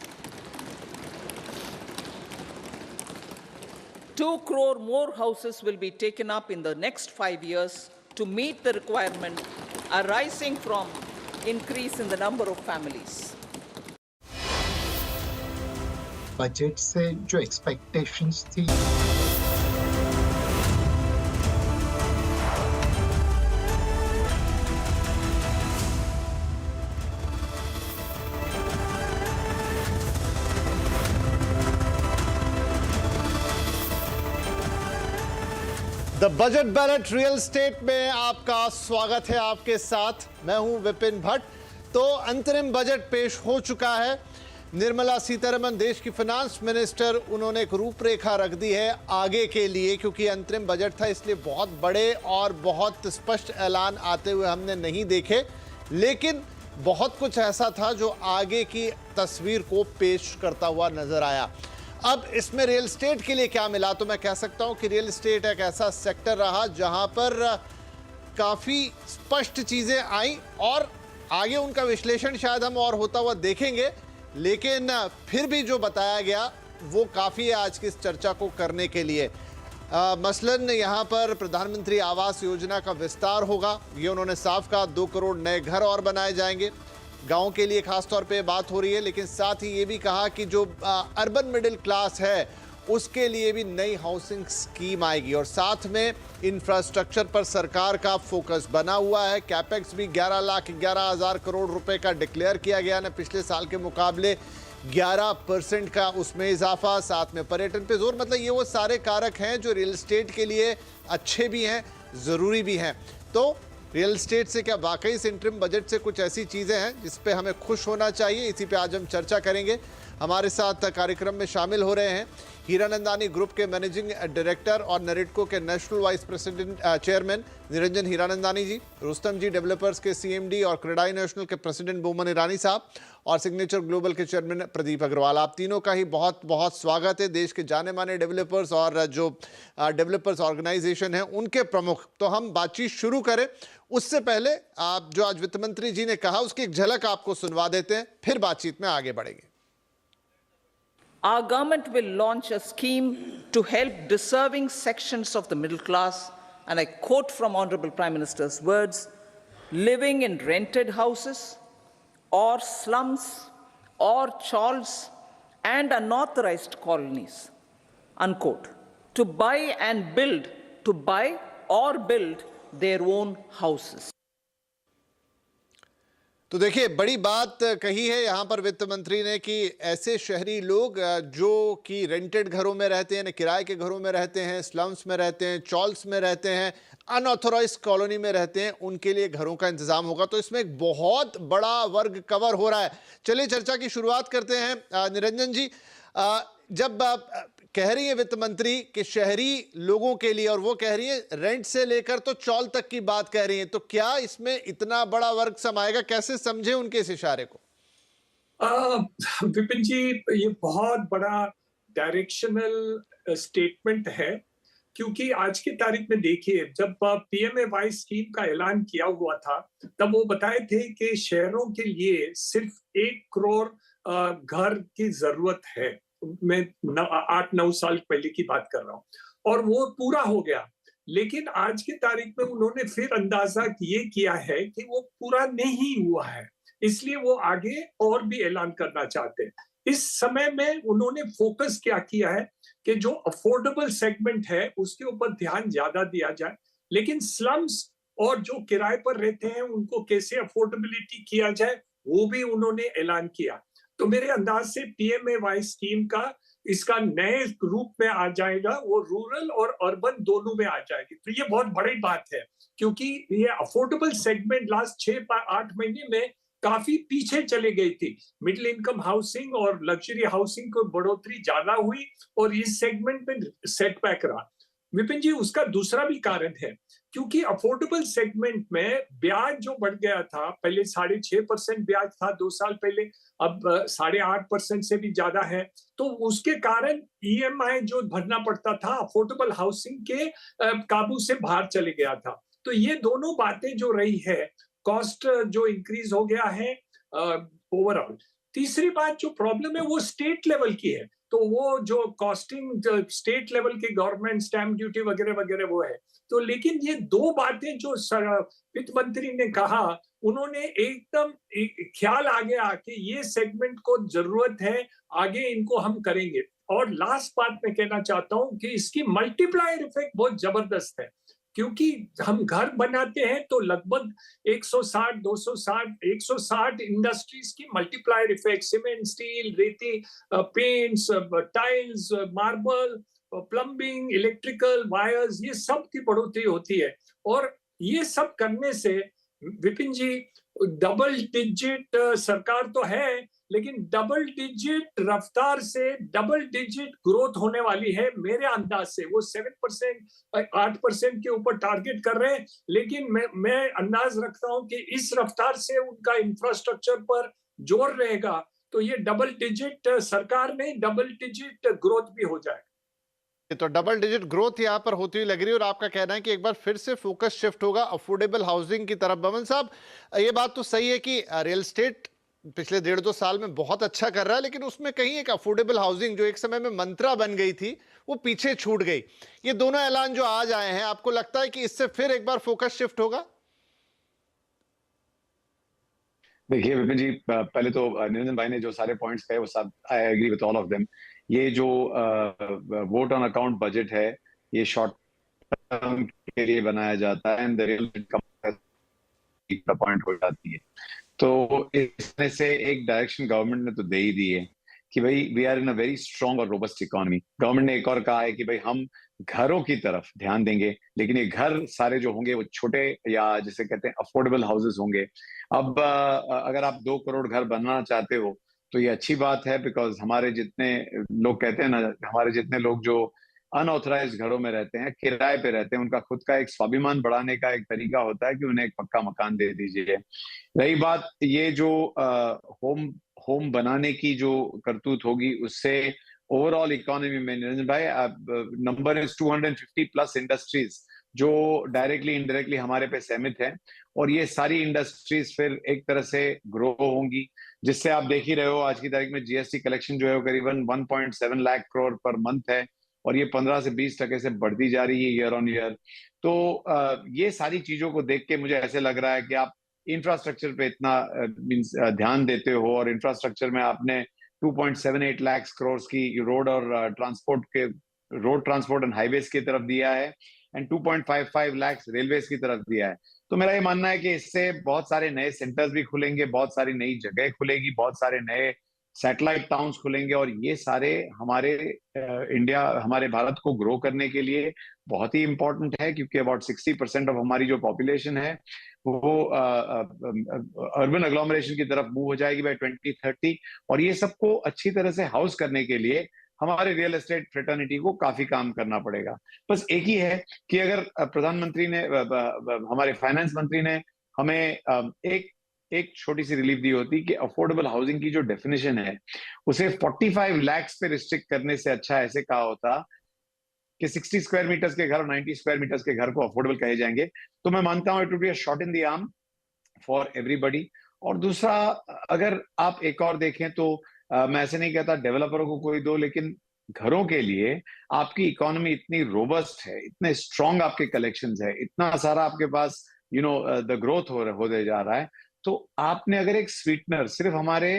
2 crore more houses will be taken up in the next 5 years to meet the requirement arising from increase in the number of families. Budget से जो expectations थी the budget ballot real estate में आपका स्वागत है। आपके साथ मैं हूं विपिन भट्ट। तो अंतरिम बजट पेश हो चुका है। निर्मला सीतारमन देश की फाइनेंस मिनिस्टर, उन्होंने एक रूपरेखा रख दी है आगे के लिए, क्योंकि अंतरिम बजट था इसलिए बहुत बड़े और बहुत स्पष्ट ऐलान आते हुए हमने नहीं देखे, लेकिन बहुत कुछ ऐसा था जो आगे की तस्वीर को पेश करता हुआ नजर आया। अब इसमें रियल एस्टेट के लिए क्या मिला, तो मैं कह सकता हूं कि रियल एस्टेट एक ऐसा सेक्टर रहा जहां पर काफ़ी स्पष्ट चीज़ें आई और आगे उनका विश्लेषण शायद हम और होता हुआ देखेंगे, लेकिन फिर भी जो बताया गया वो काफ़ी है आज की इस चर्चा को करने के लिए। मसलन यहाँ पर प्रधानमंत्री आवास योजना का विस्तार होगा, ये उन्होंने साफ कहा। 2 करोड़ नए घर और बनाए जाएंगे, गांव के लिए खास तौर पे बात हो रही है, लेकिन साथ ही ये भी कहा कि जो अर्बन मिडिल क्लास है उसके लिए भी नई हाउसिंग स्कीम आएगी और साथ में इंफ्रास्ट्रक्चर पर सरकार का फोकस बना हुआ है। कैपेक्स भी 11,11,000 करोड़ रुपए का डिक्लेयर किया गया ना पिछले साल के मुकाबले। 11% का उसमें इजाफा, साथ में पर्यटन पे जोर। मतलब ये वो सारे कारक हैं जो रियल एस्टेट के लिए अच्छे भी हैं, ज़रूरी भी हैं। तो रियल एस्टेट से क्या वाकई इस इंटरिम बजट से कुछ ऐसी चीज़ें हैं जिस पे हमें खुश होना चाहिए? इसी पे आज हम चर्चा करेंगे। हमारे साथ कार्यक्रम में शामिल हो रहे हैं हीरानंदानी ग्रुप के मैनेजिंग डायरेक्टर और नरेटको के national vice president chairman Niranjan Hiranandani ji, Rustomjee developers के CMD और क्रेडाई नेशनल के प्रेसिडेंट बोमन ईरानी साहब, और सिग्नेचर ग्लोबल के चेयरमैन प्रदीप अग्रवाल। आप तीनों का ही बहुत बहुत स्वागत है। देश के जाने माने डेवलपर्स और जो डेवलपर्स ऑर्गेनाइजेशन है उनके प्रमुख। तो हम बातचीत शुरू करें उससे पहले आप जो आज वित्त मंत्री जी ने कहा उसकी एक झलक आपको सुनवा देते हैं, फिर बातचीत में आगे बढ़ेंगे। Our government will launch a scheme to help deserving sections of the middle class, and I quote from Honorable Prime Minister's words, living in rented houses or slums or chawls and unauthorized colonies, unquote, to buy or build their own houses. तो देखिए, बड़ी बात कही है यहाँ पर वित्त मंत्री ने कि ऐसे शहरी लोग जो कि रेंटेड घरों में रहते हैं, किराए के घरों में रहते हैं, स्लम्स में रहते हैं, चॉल्स में रहते हैं, अनऑथोराइज्ड कॉलोनी में रहते हैं, उनके लिए घरों का इंतजाम होगा। तो इसमें एक बहुत बड़ा वर्ग कवर हो रहा है। चलिए चर्चा की शुरुआत करते हैं। निरंजन जी, जब आप कह रही है वित्त मंत्री कि शहरी लोगों के लिए, और वो कह रही है रेंट से लेकर तो चॉल तक की बात कह रही है, तो क्या इसमें इतना बड़ा वर्ग समाएगा? कैसे समझे उनके इस इशारे को? विपिन जी, ये बहुत बड़ा डायरेक्शनल स्टेटमेंट है, क्योंकि आज की तारीख में देखिए, जब PMAY स्कीम का ऐलान किया हुआ था तब वो बताए थे कि शहरों के लिए सिर्फ 1 करोड़ घर की जरूरत है। मैं 8-9 साल पहले की बात कर रहा हूँ, और वो पूरा हो गया। लेकिन आज की तारीख में उन्होंने फिर अंदाजा ये किया है कि वो पूरा नहीं हुआ है, इसलिए वो आगे और भी ऐलान करना चाहते हैं। इस समय में उन्होंने फोकस क्या किया है कि जो अफोर्डेबल सेगमेंट है उसके ऊपर ध्यान ज्यादा दिया जाए, लेकिन स्लम्स और जो किराए पर रहते हैं उनको कैसे अफोर्डेबिलिटी किया जाए वो भी उन्होंने ऐलान किया। तो मेरे अंदाज से PMAY स्कीम का इसका नए रूप में आ जाएगा, वो रूरल और अर्बन दोनों में आ जाएगी। तो ये बहुत बड़ी बात है, क्योंकि ये अफोर्डेबल सेगमेंट लास्ट 6-8 महीने में काफी पीछे चले गई थी। मिडिल इनकम हाउसिंग और लग्जरी हाउसिंग को बढ़ोतरी ज्यादा हुई और इस सेगमेंट में सेटबैक रहा। विपिन जी, उसका दूसरा भी कारण है, क्योंकि अफोर्डेबल सेगमेंट में ब्याज जो बढ़ गया था, पहले 6.5% ब्याज था 2 साल पहले, अब 8.5% से भी ज्यादा है। तो उसके कारण EMI जो भरना पड़ता था अफोर्डेबल हाउसिंग के काबू से बाहर चले गया था। तो ये दोनों बातें जो रही है, कॉस्ट जो इंक्रीज हो गया है ओवरऑल। तीसरी बात जो प्रॉब्लम है वो स्टेट लेवल की है, तो वो जो कॉस्टिंग स्टेट लेवल के गवर्नमेंट स्टैम्प ड्यूटी वगैरह वगैरह वो है। तो लेकिन ये 2 बातें जो वित्त मंत्री ने कहा, उन्होंने एकदम ख्याल आ गया कि ये सेगमेंट को जरूरत है, आगे इनको हम करेंगे। और लास्ट बात मैं कहना चाहता हूं कि इसकी मल्टीप्लायर इफेक्ट बहुत जबरदस्त है, क्योंकि हम घर बनाते हैं तो लगभग 160, 260, 160 इंडस्ट्रीज की मल्टीप्लायर इफेक्ट, सीमेंट, स्टील, रेती, paints, tiles, marble, plumbing, electrical wires, ये सब की बढ़ोतरी होती है। और ये सब करने से विपिन जी, डबल डिजिट सरकार तो है, लेकिन डबल डिजिट रफ्तार से डबल डिजिट ग्रोथ होने वाली है मेरे अंदाज से। वो 7%, 8% के ऊपर टारगेट कर रहे हैं, लेकिन मैं अंदाज रखता हूं कि इस रफ्तार से उनका इंफ्रास्ट्रक्चर पर जोर रहेगा, तो ये डबल डिजिट सरकार नहीं, डबल डिजिट ग्रोथ भी हो जाएगा। तो डबल डिजिट ग्रोथ यहां पर होती हुई लग रही है, और आपका कहना है कि एक बार फिर से फोकस शिफ्ट होगा अफोर्डेबल हाउसिंग की तरफ। बमन साहब, ये बात तो सही है कि रियल एस्टेट पिछले 1.5-2 साल में बहुत अच्छा कर रहा है, लेकिन उसमें कहीं एक अफोर्डेबल हाउसिंग जो एक समय में मंत्रा बन गई थी वो पीछे छूट गई। ये दोनों ऐलान जो आज आए हैं, आपको लगता है कि इससे फिर एक बार फोकस शिफ्ट होगा? देखिए विपिन जी, पहले तो निरंजन भाई ने जो सारे पॉइंट्स कहे वो सब I agree with all of them. ये जो वोट ऑन अकाउंट बजट है, ये शॉर्ट टर्म के लिए बनाया जाता है एंड द रियल पॉइंट हो जाती है। तो इसमें से एक डायरेक्शन गवर्नमेंट ने तो दे ही दी है कि भाई we are in a very strong और रोबस्ट इकोनॉमी। गवर्नमेंट ने एक और कहा है कि भाई हम घरों की तरफ ध्यान देंगे, लेकिन ये घर सारे जो होंगे वो छोटे या जिसे कहते हैं अफोर्डेबल हाउसेस होंगे। अब अगर आप 2 करोड़ घर बनाना चाहते हो तो ये अच्छी बात है, बिकॉज हमारे जितने लोग कहते हैं ना, हमारे जितने लोग जो अनऑथराइज घरों में रहते हैं, किराए पे रहते हैं, उनका खुद का एक स्वाभिमान बढ़ाने का एक तरीका होता है कि उन्हें एक पक्का मकान दे दीजिए। रही बात ये जो होम बनाने की जो करतूत होगी, उससे ओवरऑल इकोनॉमी में निरंजन भाई नंबर इज 250 प्लस इंडस्ट्रीज जो डायरेक्टली इनडायरेक्टली हमारे पे सहमत है, और ये सारी इंडस्ट्रीज फिर एक तरह से ग्रो होंगी, जिससे आप देख ही रहे हो आज की तारीख में जीएसटी कलेक्शन जो है वो करीबन 1.7 लाख करोड़ पर मंथ है, और ये 15 से 20% से बढ़ती जा रही है ईयर ऑन ईयर। तो ये सारी चीजों को देख के मुझे ऐसे लग रहा है कि आप इंफ्रास्ट्रक्चर पे इतना ध्यान देते हो, और इंफ्रास्ट्रक्चर में आपने 2.78 लाख करोड़ की रोड और रोड ट्रांसपोर्ट एंड हाईवेज की तरफ दिया है, एंड 2.55 लाख रेलवेज की तरफ दिया है। तो मेरा ये मानना है कि इससे बहुत सारे नए सेंटर्स भी खुलेंगे, बहुत सारी नई जगह खुलेगी, बहुत सारे नए सैटेलाइट टाउन्स खुलेंगे, और ये सारे हमारे हमारे भारत को ग्रो करने के लिए बहुत ही इंपॉर्टेंट है, क्योंकि अबाउट 60% ऑफ हमारी जो पॉपुलेशन है वो अर्बन एग्लोमरेशन की तरफ मूव हो जाएगी बाय 2030, और ये सबको अच्छी तरह से हाउस करने के लिए हमारे रियल एस्टेट फ्रेटर्निटी को काफी काम करना पड़ेगा। बस एक ही है कि अगर प्रधानमंत्री ने हमारे फाइनेंस मंत्री ने हमें एक छोटी सी रिलीफ दी होती कि अफोर्डेबल हाउसिंग की जो डेफिनेशन है उसे 45 लाख पे रिस्ट्रिक्ट करने से अच्छा ऐसे कहा होता कि 60 स्क्वायर मीटर्स के घर और 90 स्क्वायर मीटर्स के घर को अफोर्डेबल कहे जाएंगे, तो मैं मानता हूं it would be a shot in the arm for everybody. और दूसरा, अगर आप एक और देखें तो मैं ऐसे नहीं कहता डेवलपरों को कोई दो, लेकिन घरों के लिए आपकी इकोनॉमी इतनी रोबस्ट है, इतने स्ट्रॉन्ग आपके कलेक्शंस है, इतना सारा आपके पास द ग्रोथ होते जा रहा है, तो आपने अगर एक स्वीटनर सिर्फ हमारे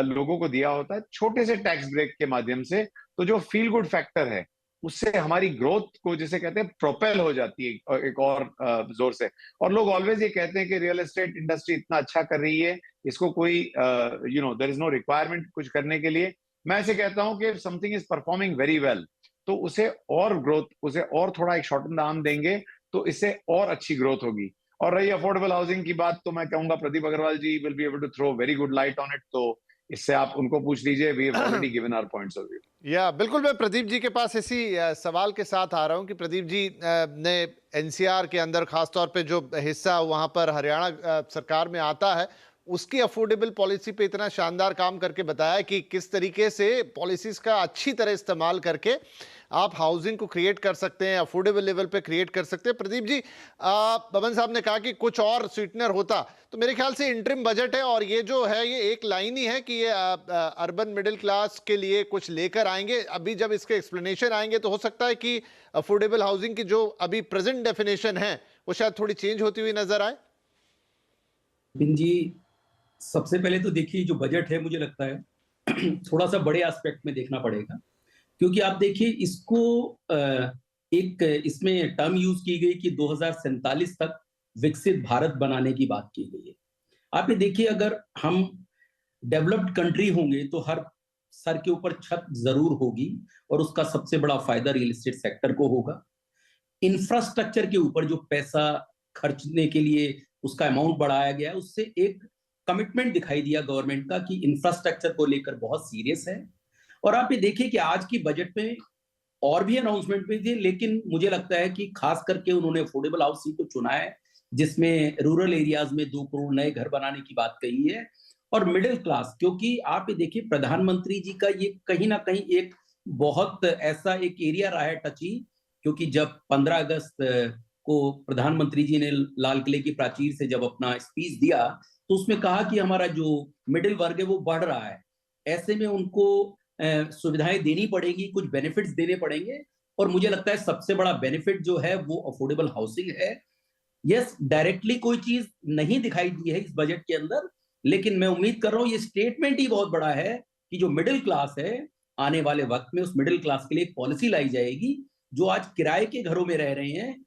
लोगों को दिया होता है छोटे से टैक्स ब्रेक के माध्यम से, तो जो फील गुड फैक्टर है उससे हमारी ग्रोथ को जिसे कहते हैं प्रोपेल हो जाती है एक और जोर से। और लोग ऑलवेज ये कहते हैं कि रियल एस्टेट इंडस्ट्री इतना अच्छा कर रही है, इसको कोई देयर इज नो रिक्वायरमेंट कुछ करने के लिए। मैं ऐसे कहता हूं कि something is performing very well, तो उसे और ग्रोथ, उसे और थोड़ा एक शॉर्ट इन द आर्म देंगे तो इससे और अच्छी ग्रोथ होगी। और रही अफोर्डेबल हाउसिंग की बात, तो मैं कहूंगा Pradeep Agarwal ji will be able to throw very good light on it, तो इससे आप उनको पूछ लीजिए, we have already given our points of view. या बिल्कुल, मैं प्रदीप जी के पास इसी सवाल के साथ आ रहा हूं कि प्रदीप जी ने एनसीआर के अंदर खासतौर पे जो हिस्सा वहां पर हरियाणा सरकार में आता है, उसकी अफोर्डेबल पॉलिसी पे इतना शानदार काम करके बताया कि किस तरीके से पॉलिसीज का अच्छी तरह इस्तेमाल करके आप हाउसिंग को क्रिएट कर सकते हैं, अफोर्डेबल लेवल पे क्रिएट कर सकते हैं। प्रदीप जी, बबन साहब ने कहा कि कुछ और स्वीटनर होता, तो मेरे ख्याल से इंटरिम बजट है और ये जो है ये एक लाइन ही है कि ये अर्बन मिडिल क्लास के लिए कुछ लेकर आएंगे। अभी जब इसके एक्सप्लेनेशन आएंगे तो हो सकता है कि अफोर्डेबल हाउसिंग की जो अभी प्रेजेंट डेफिनेशन है वो शायद थोड़ी चेंज होती हुई नजर आए। जी, सबसे पहले तो देखिए जो बजट है, मुझे लगता है थोड़ा सा बड़े एस्पेक्ट में देखना पड़ेगा, क्योंकि आप देखिए इसको एक इसमें टर्म यूज की गई कि 2047 तक विकसित भारत बनाने की बात की गई है। आप ये देखिए, अगर हम डेवलप्ड कंट्री होंगे तो हर सर के ऊपर छत जरूर होगी, और उसका सबसे बड़ा फायदा रियल एस्टेट सेक्टर को होगा। इंफ्रास्ट्रक्चर के ऊपर जो पैसा खर्चने के लिए उसका अमाउंट बढ़ाया गया है, उससे एक कमिटमेंट दिखाई दिया गवर्नमेंट का कि इंफ्रास्ट्रक्चर को लेकर बहुत सीरियस है। और आप ये देखिए कि आज की बजट में और भी अनाउंसमेंट भी थे, लेकिन मुझे लगता है कि खास करके उन्होंने अफोर्डेबल हाउसिंग को चुना है, जिसमें रूरल एरियाज में 2 करोड़ नए घर बनाने की बात कही है, और मिडिल क्लास, क्योंकि आप ये देखिए प्रधानमंत्री जी का ये कहीं ना कहीं एक बहुत ऐसा एक एरिया रहा है टची, क्योंकि जब 15 अगस्त को प्रधानमंत्री जी ने लाल किले की प्राचीर से जब अपना स्पीच दिया, तो उसमें कहा कि हमारा जो मिडिल वर्ग है वो बढ़ रहा है, ऐसे में उनको सुविधाएं देनी पड़ेगी, कुछ बेनिफिट्स देने पड़ेंगे, और मुझे लगता है सबसे बड़ा बेनिफिट जो है वो अफोर्डेबल हाउसिंग है। यस, डायरेक्टली कोई चीज नहीं दिखाई दी है इस बजट के अंदर, लेकिन मैं उम्मीद कर रहा हूं ये स्टेटमेंट ही बहुत बड़ा है कि जो मिडिल क्लास है आने वाले वक्त में, उस मिडिल क्लास के लिए एक पॉलिसी लाई जाएगी, जो आज किराए के घरों में रह रहे हैं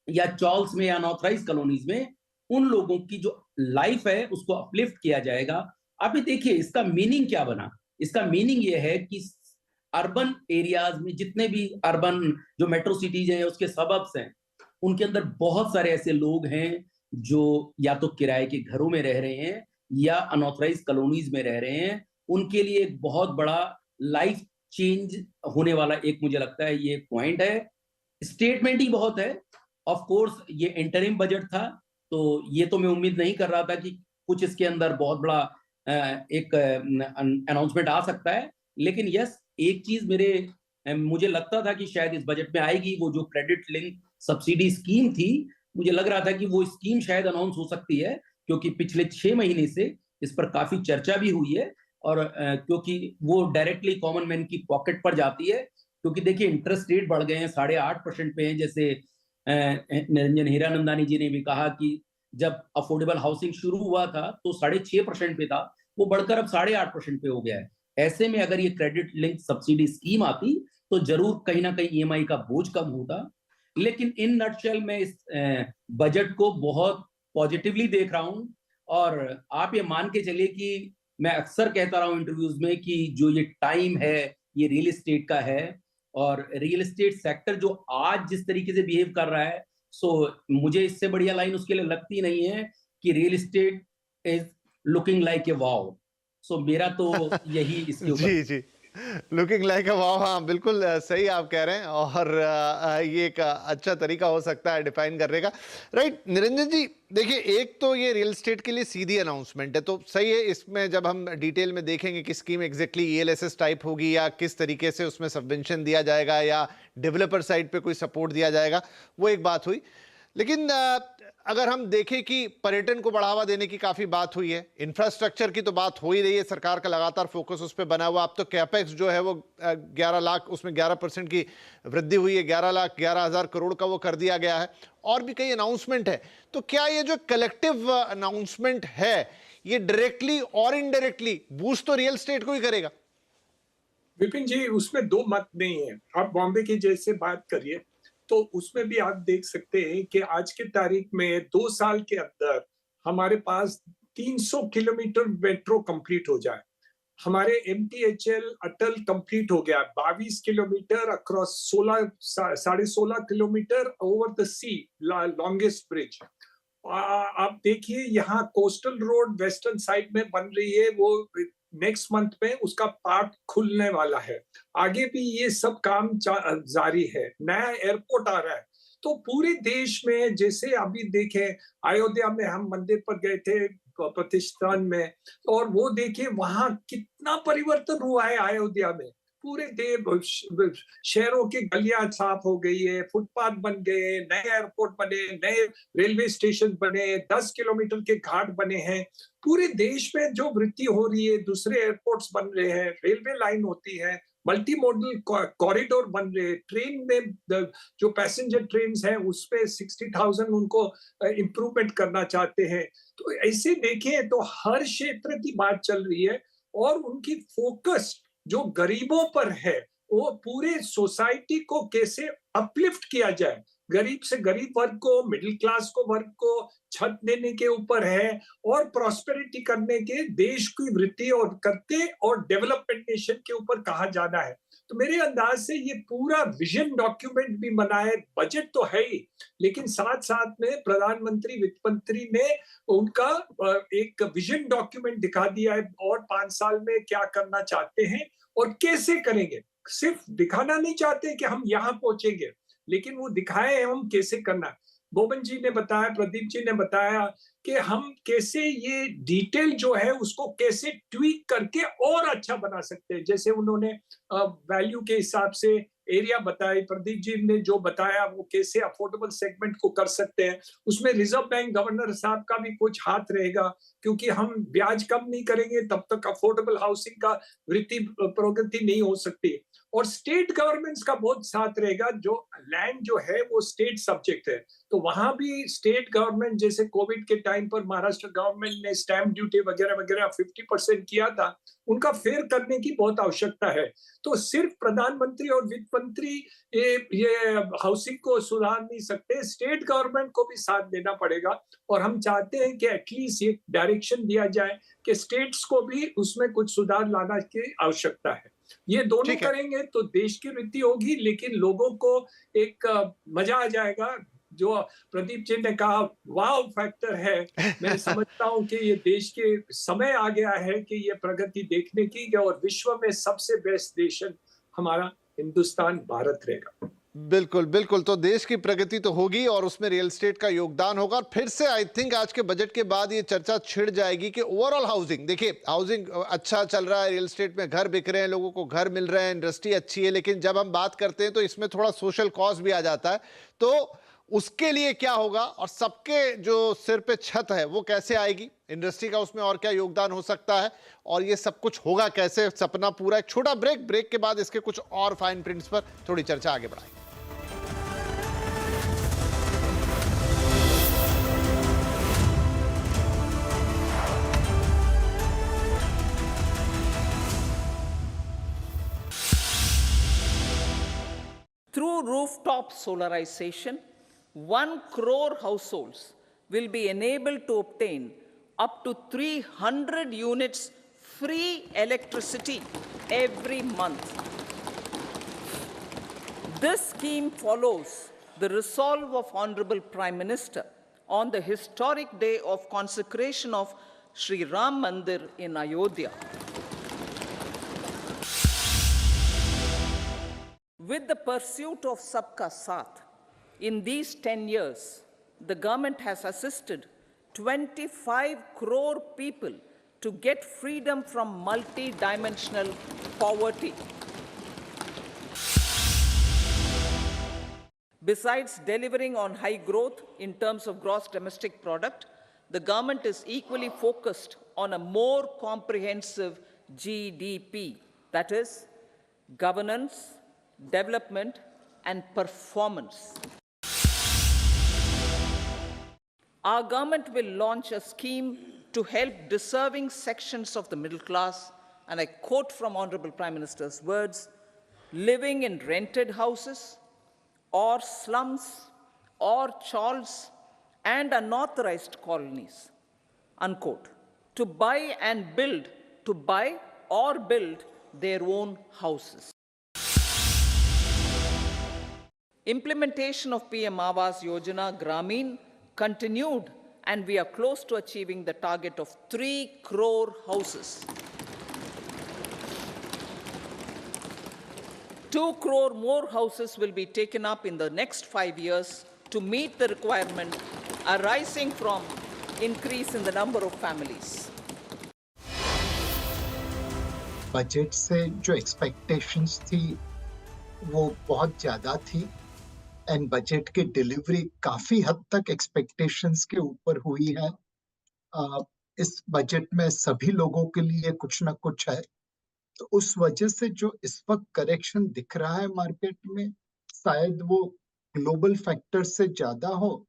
या चॉल्स में या अनऑथराइज कॉलोनीज में, उन लोगों की जो लाइफ है उसको अपलिफ्ट किया जाएगा। आप ये देखिए इसका मीनिंग क्या बना इसका मीनिंग ये है कि अर्बन एरियाज में जितने भी अर्बन जो मेट्रो सिटीज हैं उसके सबब्स हैं, उनके अंदर बहुत सारे ऐसे लोग हैं जो या तो किराए के घरों में रह रहे हैं या अनऑथराइज कॉलोनीज में रह रहे हैं। उनके लिए एक बहुत बड़ा लाइफ चेंज होने वाला एक मुझे लगता है ये पॉइंट है। स्टेटमेंट ही बहुत है। ऑफ कोर्स ये इंटरिम बजट था, तो ये तो मैं उम्मीद नहीं कर रहा था कि कुछ इसके अंदर बहुत बड़ा एक अनाउंसमेंट आ सकता है, लेकिन यस एक चीज मुझे लगता था कि शायद इस बजट में आएगी, वो जो क्रेडिट लिंक सब्सिडी स्कीम थी, मुझे लग रहा था कि वो स्कीम शायद अनाउंस हो सकती है, क्योंकि पिछले 6 महीने से इस पर काफी चर्चा भी हुई है और क्योंकि वो डायरेक्टली कॉमन मैन की पॉकेट पर जाती है। क्योंकि देखिए इंटरेस्ट रेट बढ़ गए हैं, 8.5% पे हैं। जैसे निरंजन हीरानंदानी जी ने भी कहा कि जब अफोर्डेबल हाउसिंग शुरू हुआ था तो 6.5% पे था, वो बढ़कर अब 8.5% पे हो गया है। ऐसे में अगर ये क्रेडिट लिंक सब्सिडी स्कीम आती तो जरूर कहीं ना कहीं ईएमआई का बोझ कम होता। लेकिन इन नटशेल में इस बजट को बहुत पॉजिटिवली देख रहा हूं, और आप ये मान के चलिए कि मैं अक्सर कहता रहा हूं इंटरव्यूज में कि जो ये टाइम है ये रियल एस्टेट का है, और रियल एस्टेट सेक्टर जो आज जिस तरीके से बिहेव कर रहा है, सो मुझे इससे बढ़िया लाइन उसके लिए लगती नहीं है कि real estate is looking like a wow. So मेरा तो यही इसके ऊपर जी लुकिंग लाइक अ वाव। हाँ बिल्कुल सही आप कह रहे हैं, और ये एक अच्छा तरीका हो सकता है डिफाइन करने का। राइट निरंजन जी, देखिए एक तो ये रियल एस्टेट के लिए सीधी अनाउंसमेंट है, तो सही है। इसमें जब हम डिटेल में देखेंगे कि स्कीम एग्जैक्टली ईएलएसएस टाइप होगी या किस तरीके से उसमें सबवेंशन दिया जाएगा या डेवलपर साइड पे कोई सपोर्ट दिया जाएगा, वो एक बात हुई। लेकिन अगर हम देखें कि पर्यटन को बढ़ावा देने की काफी बात हुई है, इंफ्रास्ट्रक्चर की तो बात हो ही रही है, सरकार का लगातार फोकस उस पर बना हुआ। अब तो कैपेक्स जो है वो 11 लाख, उसमें 11% की वृद्धि हुई है, 11,11,000 करोड़ का वो कर दिया गया है, और भी कई अनाउंसमेंट है। तो क्या ये जो कलेक्टिव अनाउंसमेंट है ये डायरेक्टली और इनडायरेक्टली बूस्ट तो रियल एस्टेट को ही करेगा? विपिन जी, उसमें दो मत नहीं है। आप बॉम्बे की जैसे बात करिए तो उसमें भी आप देख सकते हैं कि आज की तारीख में 2 साल के अंदर हमारे पास 300 किलोमीटर मेट्रो कंप्लीट हो जाए। हमारे MTHL अटल कंप्लीट हो गया, 22 kilometre across 16.5 kilometre over the sea, longest bridge. आप देखिए यहाँ कोस्टल रोड वेस्टर्न साइड में बन रही है, वो नेक्स्ट मंथ में उसका पार्ट खुलने वाला है। आगे भी ये सब काम जारी है। नया एयरपोर्ट आ रहा है। तो पूरे देश में, जैसे अभी देखें अयोध्या में हम मंदिर पर गए थे प्रतिष्ठान में, और वो देखिए वहां कितना परिवर्तन हुआ है अयोध्या में। पूरे शहरों की गलियां साफ हो गई है, फुटपाथ बन गए, नए एयरपोर्ट बने, नए रेलवे स्टेशन बने, 10 किलोमीटर के घाट बने हैं। पूरे देश में जो वृद्धि हो रही है, दूसरे एयरपोर्ट्स बन रहे हैं, रेलवे लाइन होती है, मल्टी मॉडल कॉरिडोर बन रहे, ट्रेन में जो पैसेंजर ट्रेन हैं उस पे 60,000 उनको इम्प्रूवमेंट करना चाहते हैं। तो ऐसे देखें तो हर क्षेत्र की बात चल रही है, और उनकी फोकस जो गरीबों पर है, वो पूरे सोसाइटी को कैसे अपलिफ्ट किया जाए, गरीब से गरीब वर्ग को, मिडिल क्लास को वर्ग को छत देने के ऊपर है, और प्रॉस्पेरिटी करने के, देश की वृद्धि और करके और डेवलपमेंट नेशन के ऊपर कहा जाना है। तो मेरे अंदाज से ये पूरा विजन डॉक्यूमेंट भी बना है। बजट तो है ही, लेकिन साथ साथ में प्रधानमंत्री वित्त मंत्री ने उनका एक विजन डॉक्यूमेंट दिखा दिया है, और 5 साल में क्या करना चाहते हैं और कैसे करेंगे। सिर्फ दिखाना नहीं चाहते कि हम यहाँ पहुंचेंगे, लेकिन वो दिखाए हैं हम कैसे करना। बोबन जी ने बताया, प्रदीप जी ने बताया कि हम कैसे ये डिटेल जो है उसको कैसे ट्वीक करके और अच्छा बना सकते हैं। जैसे उन्होंने वैल्यू के हिसाब से एरिया बताई, प्रदीप जी ने जो बताया वो कैसे अफोर्डेबल सेगमेंट को कर सकते हैं। उसमें रिजर्व बैंक गवर्नर साहब का भी कुछ हाथ रहेगा, क्योंकि हम ब्याज कम नहीं करेंगे तब तक अफोर्डेबल हाउसिंग का वृद्धि प्रगति नहीं हो सकती। और स्टेट गवर्नमेंट्स का बहुत साथ रहेगा। जो लैंड जो है वो स्टेट सब्जेक्ट है, तो वहां भी स्टेट गवर्नमेंट, जैसे कोविड के टाइम पर महाराष्ट्र गवर्नमेंट ने स्टैंप ड्यूटी वगैरह वगैरह 50% किया था, उनका फेयर करने की बहुत आवश्यकता है। तो सिर्फ प्रधानमंत्री और वित्त मंत्री ये हाउसिंग को सुधार नहीं सकते, स्टेट गवर्नमेंट को भी साथ देना पड़ेगा। और हम चाहते हैं कि एटलीस्ट ये डायरेक्शन दिया जाए कि स्टेट्स को भी उसमें कुछ सुधार लाना की आवश्यकता है। ये दोनों करेंगे तो देश की वृद्धि होगी, लेकिन लोगों को एक मजा आ जाएगा। जो प्रदीप जी ने कहा वाव फैक्टर है, मैं समझता हूं कि ये देश के समय आ गया है कि ये प्रगति देखने की, और विश्व में सबसे बेस्ट देश हमारा हिंदुस्तान, भारत रहेगा। बिल्कुल बिल्कुल, तो देश की प्रगति तो होगी और उसमें रियल एस्टेट का योगदान होगा। और फिर से आई थिंक आज के बजट के बाद ये चर्चा छिड़ जाएगी कि ओवरऑल हाउसिंग, देखिए हाउसिंग अच्छा चल रहा है, रियल एस्टेट में घर बिक रहे हैं, लोगों को घर मिल रहे हैं, इंडस्ट्री अच्छी है, लेकिन जब हम बात करते हैं तो इसमें थोड़ा सोशल कॉस्ट भी आ जाता है। तो उसके लिए क्या होगा और सबके जो सिर पे छत है वो कैसे आएगी, इंडस्ट्री का उसमें और क्या योगदान हो सकता है, और ये सब कुछ होगा कैसे, सपना पूरा। एक छोटा ब्रेक के बाद इसके कुछ और फाइन प्रिंट्स पर थोड़ी चर्चा आगे बढ़ाएंगे। Through rooftop solarization, 1 crore households will be enabled to obtain up to 300 units free electricity every month. This scheme follows the resolve of Honorable Prime Minister on the historic day of consecration of Sri Ram Mandir in Ayodhya. With the pursuit of Sabka Saath, in these 10 years, the government has assisted 25 crore people to get freedom from multi-dimensional poverty. Besides delivering on high growth in terms of gross domestic product, the government is equally focused on a more comprehensive GDP, that is, governance, development and performance. Our government will launch a scheme to help deserving sections of the middle class, and I quote from Honorable Prime Minister's words, living in rented houses or slums or chawls and unauthorized colonies, unquote, to buy or build their own houses. Implementation of PM Awaaz Yojana Grameen continued, and we are close to achieving the target of 3 crore houses. 2 crore more houses will be taken up in the next 5 years to meet the requirement arising from increase in the number of families. Budget से जो expectations थी वो बहुत ज्यादा थी, and budget की delivery काफी हद तक एक्सपेक्टेशंस के ऊपर हुई है। इस बजट में सभी लोगों के लिए कुछ ना कुछ है, तो उस वजह से जो इस वक्त करेक्शन दिख रहा है मार्केट में, शायद वो ग्लोबल फैक्टर से ज्यादा हो।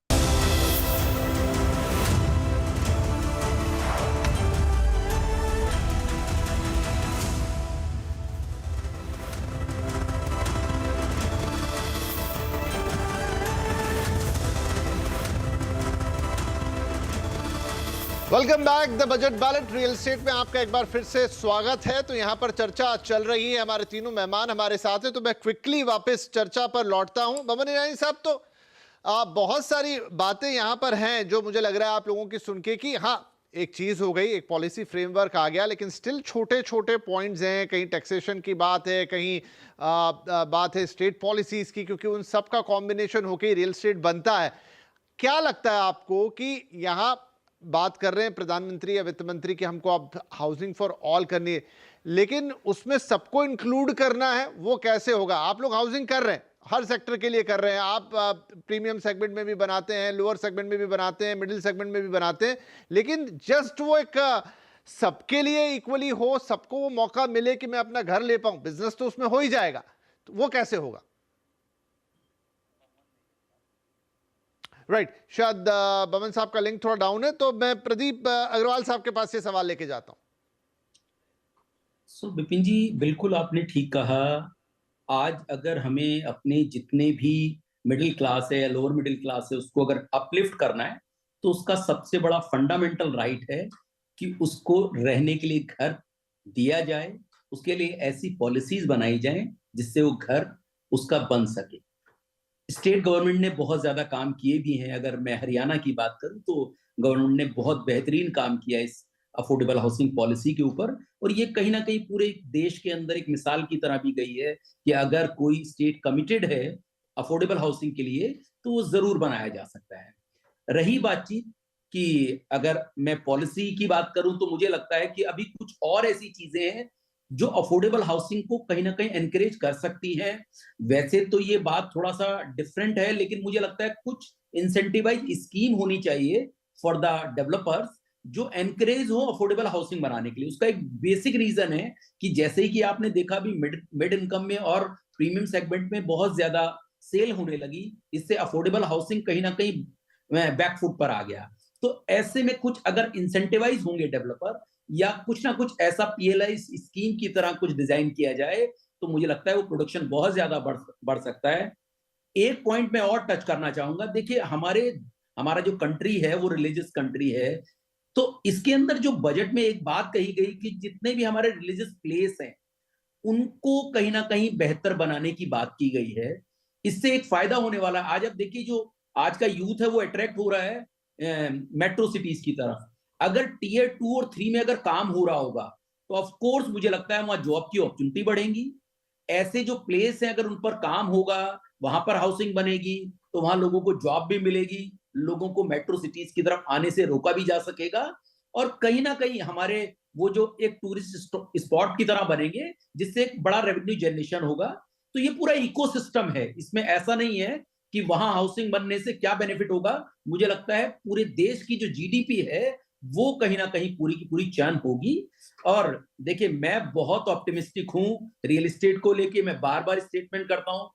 Welcome back the budget ballot. Real estate में आपका एक बार फिर से स्वागत है। तो यहाँ पर चर्चा चल रही है, हमारे तीनों मेहमान हमारे साथ हैं, तो मैं क्विकली वापस चर्चा पर लौटता हूँ। बमन ईरानी साहब, तो बहुत सारी बातें यहाँ पर हैं जो मुझे लग रहा है आप लोगों की सुन के कि हाँ एक चीज़ हो गई, एक पॉलिसी फ्रेमवर्क आ गया, लेकिन स्टिल छोटे छोटे पॉइंट्स हैं, कहीं टैक्सेशन की बात है, कहीं बात है स्टेट पॉलिसीज़ की, क्योंकि उन सब का कॉम्बिनेशन होकर रियल एस्टेट बनता है। क्या लगता है आपको कि यहाँ बात कर रहे हैं प्रधानमंत्री या वित्त मंत्री कि हमको अब हाउसिंग फॉर ऑल करनी है, लेकिन उसमें सबको इंक्लूड करना है, वो कैसे होगा? आप लोग हाउसिंग कर रहे हैं, हर सेक्टर के लिए कर रहे हैं, आप प्रीमियम सेगमेंट में भी बनाते हैं, लोअर सेगमेंट में भी बनाते हैं, मिडिल सेगमेंट में भी बनाते हैं, लेकिन जस्ट वो एक सबके लिए इक्वली हो, सबको वो मौका मिले कि मैं अपना घर ले पाऊं, बिजनेस तो उसमें हो ही जाएगा, तो वो कैसे होगा? राइट, शायद बमन साहब का लिंक थोड़ा डाउन है, तो मैं प्रदीप अग्रवाल साहब के पास से सवाल लेके जाता हूं। विपिन जी, बिल्कुल आपने ठीक कहा। आज अगर हमें अपने जितने भी मिडिल क्लास है या लोअर मिडिल क्लास है उसको अगर अपलिफ्ट करना है, तो उसका सबसे बड़ा फंडामेंटल राइट है कि उसको रहने के लिए घर दिया जाए, उसके लिए ऐसी पॉलिसीज बनाई जाए जिससे वो घर उसका बन सके। स्टेट गवर्नमेंट ने बहुत ज्यादा काम किए भी हैं। अगर मैं हरियाणा की बात करूं तो गवर्नमेंट ने बहुत बेहतरीन काम किया इस अफोर्डेबल हाउसिंग पॉलिसी के ऊपर, और ये कहीं ना कहीं पूरे देश के अंदर एक मिसाल की तरह भी गई है कि अगर कोई स्टेट कमिटेड है अफोर्डेबल हाउसिंग के लिए तो वो जरूर बनाया जा सकता है। रही बातचीत कि अगर मैं पॉलिसी की बात करूं तो मुझे लगता है कि अभी कुछ और ऐसी चीजें हैं जो अफोर्डेबल हाउसिंग को कहीं ना कहीं एनकरेज कर सकती हैं। वैसे तो ये बात थोड़ा सा डिफरेंट है, लेकिन मुझे लगता है कुछ इंसेंटिवाइज स्कीम होनी चाहिए फॉर द डेवलपर्स जो एनकरेज हो अफोर्डेबल हाउसिंग बनाने के लिए। उसका एक बेसिक रीजन है कि जैसे ही कि आपने देखा भी मिड इनकम में और प्रीमियम सेगमेंट में बहुत ज्यादा सेल होने लगी, इससे अफोर्डेबल हाउसिंग कहीं ना कहीं बैकफुट पर आ गया। तो ऐसे में कुछ अगर इंसेंटिवाइज होंगे डेवलपर या कुछ ना कुछ ऐसा पीएलआई स्कीम की तरह कुछ डिजाइन किया जाए तो मुझे लगता है वो प्रोडक्शन बहुत ज्यादा बढ़ सकता है। एक पॉइंट मैं और टच करना चाहूंगा। देखिए, हमारा जो कंट्री है वो रिलीजियस कंट्री है, तो इसके अंदर जो बजट में एक बात कही गई कि जितने भी हमारे रिलीजियस प्लेस हैं उनको कहीं ना कहीं बेहतर बनाने की बात की गई है। इससे एक फायदा होने वाला है। आज आप देखिए, जो आज का यूथ है वो अट्रैक्ट हो रहा है मेट्रो सिटीज की तरफ। अगर टीयर 2 और 3 में अगर काम हो रहा होगा तो ऑफ कोर्स मुझे लगता है वहां जॉब की अपॉर्चुनिटी बढ़ेंगी। ऐसे जो प्लेस है अगर उन पर काम होगा, वहां पर हाउसिंग बनेगी, तो वहां लोगों को जॉब भी मिलेगी, लोगों को मेट्रो सिटीज की तरफ आने से रोका भी जा सकेगा, और कहीं ना कहीं हमारे वो जो एक टूरिस्ट स्पॉट की तरह बनेंगे जिससे एक बड़ा रेवेन्यू जनरेशन होगा। तो ये पूरा इकोसिस्टम है, इसमें ऐसा नहीं है कि वहां हाउसिंग बनने से क्या बेनिफिट होगा। मुझे लगता है पूरे देश की जो जीडीपी है वो कहीं ना कहीं पूरी की पूरी चर्न होगी। और देखिए, मैं बहुत ऑप्टिमिस्टिक हूं रियल एस्टेट को लेके। मैं बार बार स्टेटमेंट करता हूं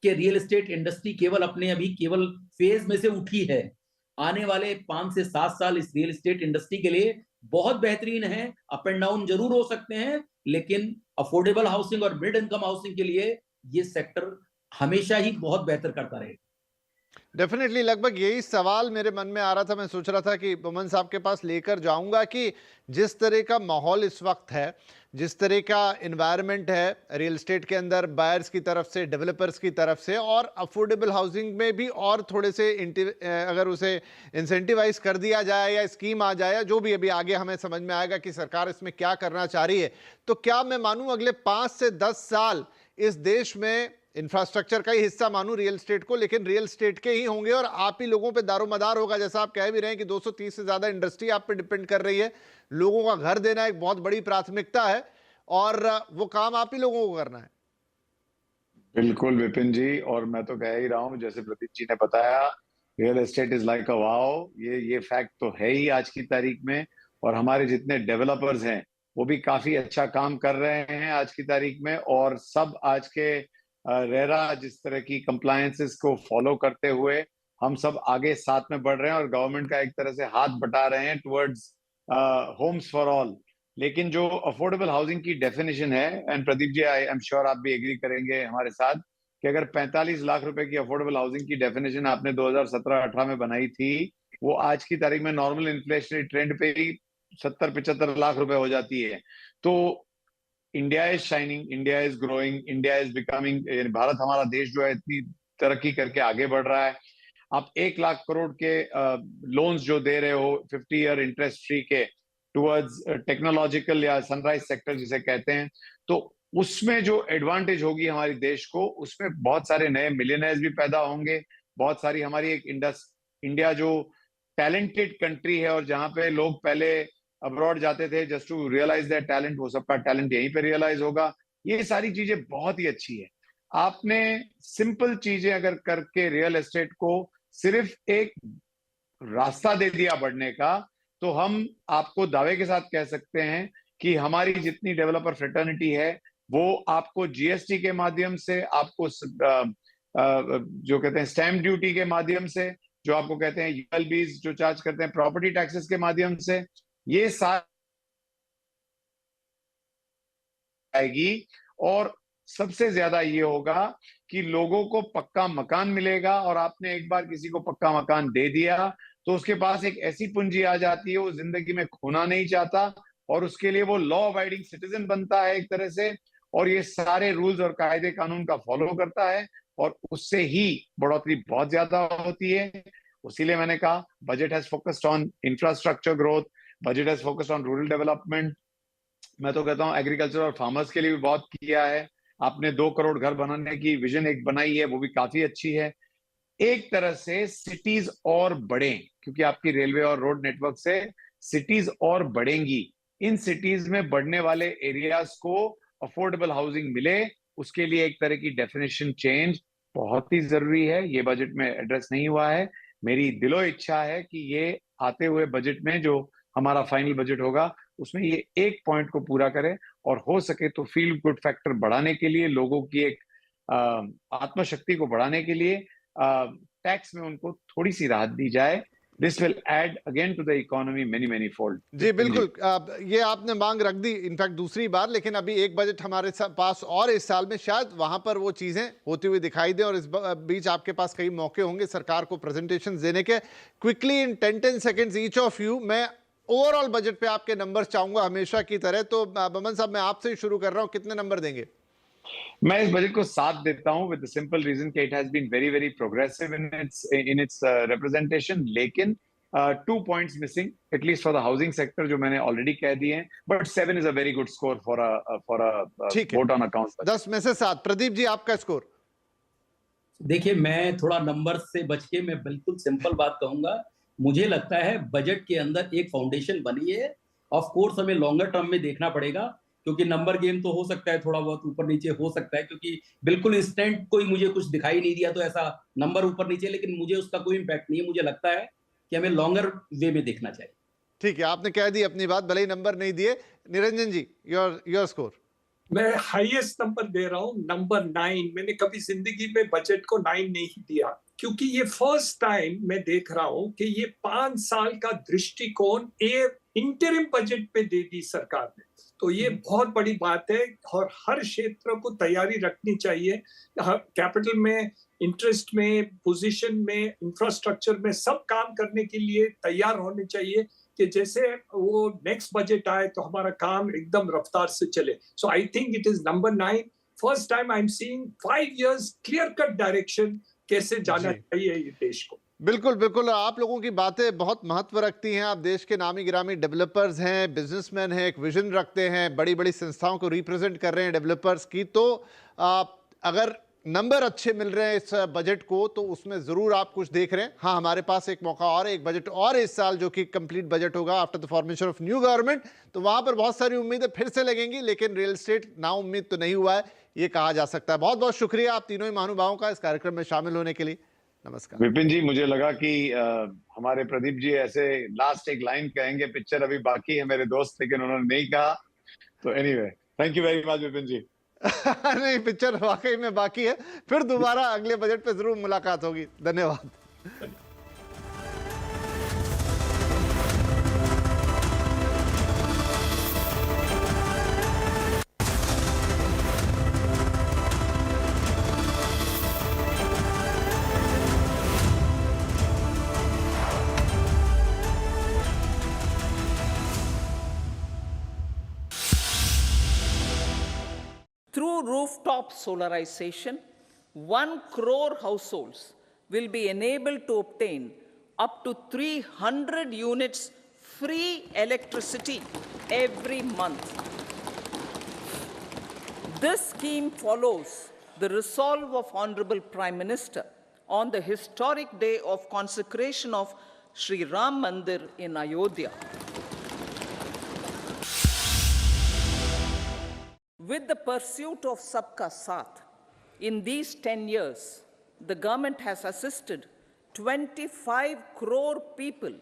कि रियल एस्टेट इंडस्ट्री केवल फेज में से उठी है। आने वाले 5 से 7 साल इस रियल एस्टेट इंडस्ट्री के लिए बहुत बेहतरीन है। अप एंड डाउन जरूर हो सकते हैं, लेकिन अफोर्डेबल हाउसिंग और मिड इनकम हाउसिंग के लिए ये सेक्टर हमेशा ही बहुत बेहतर करता रहेगा। डेफिनेटली, लगभग यही सवाल मेरे मन में आ रहा था। मैं सोच रहा था कि बमन साहब के पास लेकर जाऊंगा कि जिस तरह का माहौल इस वक्त है, जिस तरह का एनवायरनमेंट है रियल एस्टेट के अंदर, बायर्स की तरफ से, डेवलपर्स की तरफ से, और अफोर्डेबल हाउसिंग में भी और थोड़े से अगर उसे इंसेंटिवाइज कर दिया जाए या स्कीम आ जाए, या जो भी अभी आगे हमें समझ में आएगा कि सरकार इसमें क्या करना चाह रही है, तो क्या मैं मानूं अगले 5 से 10 साल इस देश में इंफ्रास्ट्रक्चर का ही हिस्सा मानूं रियल एस्टेट को, लेकिन रियल एस्टेट के ही होंगे और आप ही लोगों पे दारोमदार होगा। जैसा आप कह भी रहे हैं कि 230 से ज्यादा इंडस्ट्री आप पे डिपेंड कर रही है। लोगों का घर देना एक बहुत बड़ी प्राथमिकता है और वो काम आप ही लोगों को करना है। बिल्कुल विपिन जी, और मैं तो कह ही रहा हूं, जैसे प्रदीप जी ने बताया, real estate is like a wow. ये फैक्ट तो है ही आज की तारीख में। और हमारे जितने डेवलपर्स हैं वो भी काफी अच्छा काम कर रहे हैं आज की तारीख में, और सब आज के रेरा जिस तरह की कंप्लायंसेस को फॉलो करते हुए हम सब आगे साथ में बढ़ रहे हैं और गवर्नमेंट का एक तरह से हाथ बटा रहे हैं टुवर्ड्स होम्स फॉर ऑल। लेकिन जो अफोर्डेबल हाउसिंग की डेफिनेशन है, and Pradeep ji I am sure आप भी एग्री करेंगे हमारे साथ, कि अगर 45 लाख रुपए की अफोर्डेबल हाउसिंग की डेफिनेशन आपने 2017-18 में बनाई थी, वो आज की तारीख में नॉर्मल इन्फ्लेशनरी ट्रेंड पे ही 70-75 लाख रुपए हो जाती है। तो India is shining, India is growing, India is becoming, Bharat हमारा देश जो है इतनी तरक्की करके आगे बढ़ रहा है। आप 1 लाख करोड़ के लोन्स जो दे रहे हो 50 ईयर इंटरेस्ट फ्री के टुवर्ड्स टेक्नोलॉजिकल या सनराइज सेक्टर जिसे कहते हैं, तो उसमें जो एडवांटेज होगी हमारे देश को, उसमें बहुत सारे नए मिलियनर्स भी पैदा होंगे। बहुत सारी हमारी एक इंडिया जो टैलेंटेड कंट्री है और जहां पे लोग पहले अब्रॉड जाते थे just to realise that talent, वो सबका टैलेंट यहीं पे रियलाइज होगा। ये सारी चीजें बहुत ही अच्छी है। आपने सिंपल चीजें अगर करके रियल एस्टेट को सिर्फ एक रास्ता दे दिया बढ़ने का, तो हम आपको दावे के साथ कह सकते हैं कि हमारी जितनी डेवलपर फ्रेटर्निटी है वो आपको जीएसटी के माध्यम से, आपको जो कहते हैं स्टैम्प ड्यूटी के माध्यम से, जो आपको कहते हैं यूएलबीज जो चार्ज करते हैं प्रॉपर्टी टैक्सेस के माध्यम से, ये सारी आएगी। और सबसे ज्यादा ये होगा कि लोगों को पक्का मकान मिलेगा, और आपने एक बार किसी को पक्का मकान दे दिया तो उसके पास एक ऐसी पूंजी आ जाती है वो जिंदगी में खोना नहीं चाहता, और उसके लिए वो लॉ अबाइडिंग सिटीजन बनता है एक तरह से, और ये सारे रूल्स और कायदे कानून का फॉलो करता है, और उससे ही बढ़ोतरी बहुत ज्यादा होती है। इसीलिए मैंने कहा budget has focused on infrastructure growth, budget has focused on rural development. मैं तो कहता हूँ एग्रीकल्चर और फार्मर्स के लिए भी बहुत किया है। आपने 2 करोड़ घर बनाने की विजन एक बनाई है, वो भी काफी अच्छी है। एक तरह से सिटीज और बढ़े, क्योंकि आपकी रेलवे और रोड नेटवर्क से सिटीज और बढ़ेंगी। इन सिटीज में बढ़ने वाले एरियाज को अफोर्डेबल हाउसिंग मिले, उसके लिए एक तरह की डेफिनेशन चेंज बहुत ही जरूरी है। ये बजट में एड्रेस नहीं हुआ है। मेरी दिलो इच्छा है कि ये आते हुए बजट में जो हमारा फाइनल बजट होगा उसमें ये एक पॉइंट को पूरा करे, और हो सके तो फील गुड फैक्टर बढ़ाने के लिए, लोगों की एक आत्मशक्ति को बढ़ाने के लिए टैक्स में उनको थोड़ी सी राहत दी जाए। This will add again to the economy many fold. जी बिल्कुल, ये आपने मांग रख दी इनफैक्ट दूसरी बार, लेकिन अभी एक बजट हमारे पास और इस साल में शायद वहां पर वो चीजें होती हुई दिखाई दे, और इस बीच आपके पास कई मौके होंगे सरकार को प्रेजेंटेशन देने के। Quickly in 10 seconds each of you, मैं ओवरऑल बजट पे आपके नंबर चाहूंगा हमेशा की तरह। तो बमन साहब, मैं आपसे ही शुरू कर रहा हूं, कितने नंबर देंगे? मैं इस बजट को 7 देता हूं, विद द सिंपल रीजन कि it has been very progressive in its representation, लेकिन 2 points missing at least for the housing sector, जो मैंने ऑलरेडी कह दिए हैं। But 7 is a very good score for a vote on account. 10 में से 7। प्रदीप जी, आपका स्कोर? देखिए, मैं थोड़ा नंबर से बच के मैं बिल्कुल सिंपल बात कहूंगा। मुझे लगता है बजट के अंदर एक फाउंडेशन बनी है। ऑफ कोर्स हमें लॉन्गर टर्म में देखना पड़ेगा, क्योंकि नंबर गेम तो हो सकता है, थोड़ा बहुत ऊपर नीचे हो सकता है, क्योंकि बिल्कुल इंस्टेंट कोई मुझे कुछ दिखाई नहीं दिया तो ऐसा नंबर ऊपर नीचे, लेकिन मुझे उसका कोई इम्पैक्ट नहीं है। मुझे लगता है कि हमें लॉन्गर वे में देखना चाहिए। ठीक है, आपने कह दी अपनी बात, भले ही नंबर नहीं दिए। निरंजन जी, योर स्कोर? मैं हाईएस्ट नंबर दे रहा हूं, नंबर 9। मैंने कभी जिंदगी में बजट को 9 नहीं दिया, क्योंकि ये फर्स्ट टाइम मैं देख रहा हूं कि ये 5 साल का दृष्टिकोण इंटरिम बजट में दे दी सरकार ने। तो ये बहुत बड़ी बात है, और हर क्षेत्र को तैयारी रखनी चाहिए। कैपिटल में, इंटरेस्ट में, पोजीशन में, इंफ्रास्ट्रक्चर में, सब काम करने के लिए तैयार होने चाहिए कि जैसे वो नेक्स्ट बजट आए तो हमारा काम एकदम रफ्तार से चले। So I think it is number 9। First time I am seeing 5 years clear cut direction कैसे जाना चाहिए ये देश को। बिल्कुल बिल्कुल, आप लोगों की बातें बहुत महत्व रखती हैं। आप देश के नामी गिरामी डेवलपर्स हैं, बिजनेसमैन हैं, एक विजन रखते हैं, बड़ी बड़ी संस्थाओं को रिप्रेजेंट कर रहे हैं डेवलपर्स की। तो अगर नंबर अच्छे मिल रहे हैं इस बजट को, तो उसमें ज़रूर आप कुछ देख रहे हैं। हाँ, हमारे पास एक मौका और, एक बजट और इस साल, जो कि कंप्लीट बजट होगा after the formation of new government. तो वहाँ पर बहुत सारी उम्मीदें फिर से लगेंगी, लेकिन रियल एस्टेट नाउम्मीद तो नहीं हुआ है, ये कहा जा सकता है। बहुत बहुत शुक्रिया आप तीनों ही महानुभावों का इस कार्यक्रम में शामिल होने के लिए। नमस्कार। विपिन जी, मुझे लगा कि हमारे प्रदीप जी ऐसे लास्ट एक लाइन कहेंगे, पिक्चर अभी बाकी है मेरे दोस्त, लेकिन उन्होंने नहीं कहा। तो anyway, thank you very much Vipin ji. नहीं, पिक्चर वाकई में बाकी है, फिर दोबारा अगले बजट पे जरूर मुलाकात होगी। धन्यवाद। Through rooftop solarization, 1 crore households will be enabled to obtain up to 300 units free electricity every month. This scheme follows the resolve of Honorable Prime Minister on the historic day of consecration of Sri Ram Mandir in Ayodhya. With the pursuit of Sabka Saath, in these 10 years, the government has assisted 25 crore people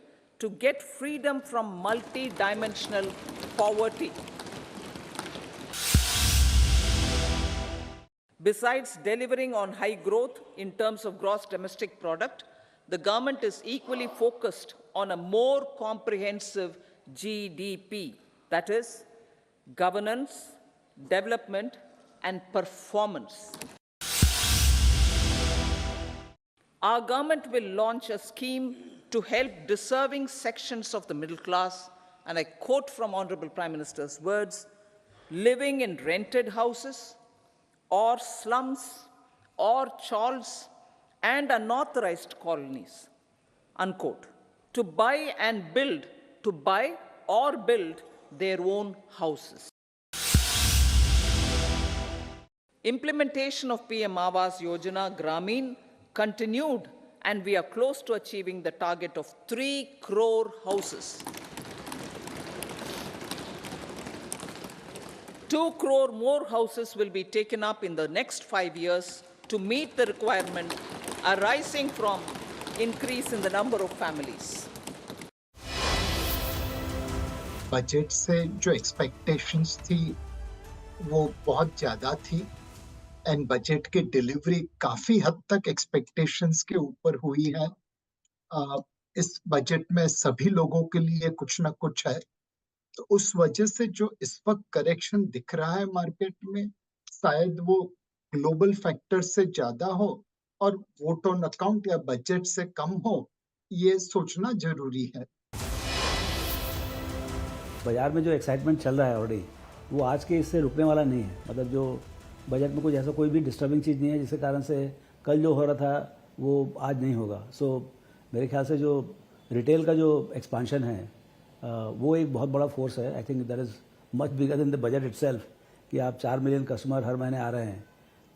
to get freedom from multi-dimensional poverty. Besides delivering on high growth in terms of gross domestic product, the government is equally focused on a more comprehensive GDP, that is, governance, development, and performance. Our government will launch a scheme to help deserving sections of the middle class, and I quote from Honorable Prime Minister's words, living in rented houses or slums or chawls and unauthorized colonies, unquote, to buy or build their own houses. Implementation of PM Awaaz Yojana Gramin continued, and we are close to achieving the target of 3 crore houses. 2 crore more houses will be taken up in the next 5 years to meet the requirement arising from increase in the number of families. Budget से जो expectations थी वो बहुत ज्यादा थी and budget की delivery काफी हद तक एक्सपेक्टेशंस के ऊपर हुई है। इस बजट में सभी लोगों के लिए कुछ ना कुछ है, तो उस वजह से जो इस वक्त करेक्शन दिख रहा है मार्केट में, शायद वो ग्लोबल फैक्टर से ज्यादा हो और वोट ऑन अकाउंट या बजट से कम हो, ये सोचना जरूरी है। बाजार में जो एक्साइटमेंट चल रहा है ऑलरेडी, वो आज के इससे रुकने वाला नहीं है। मतलब जो बजट में कुछ ऐसा कोई भी डिस्टर्बिंग चीज़ नहीं है जिसके कारण से कल जो हो रहा था वो आज नहीं होगा। सो मेरे ख्याल से जो रिटेल का जो एक्सपांशन है वो एक बहुत बड़ा फोर्स है। I think that is much bigger than the budget itself कि आप 4 मिलियन कस्टमर हर महीने आ रहे हैं,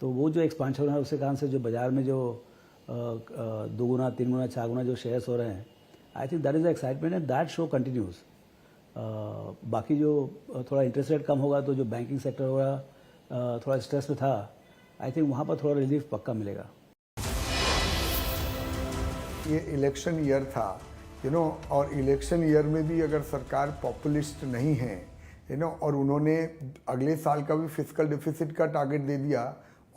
तो वो जो एक्सपांशन है उसके कारण से जो बाज़ार में जो 2 गुना 3 गुना 4 गुना जो शेयर्स हो रहे हैं, I think that is the excitement and that show continues. बाकी जो थोड़ा इंटरेस्ट रेट कम होगा तो जो बैंकिंग सेक्टर होगा थोड़ा स्ट्रेस में था, आई थिंक वहाँ पर थोड़ा रिलीफ पक्का मिलेगा। ये इलेक्शन ईयर था और इलेक्शन ईयर में भी अगर सरकार पॉपुलिस्ट नहीं है और उन्होंने अगले साल का भी फिस्कल डिफिसिट का टारगेट दे दिया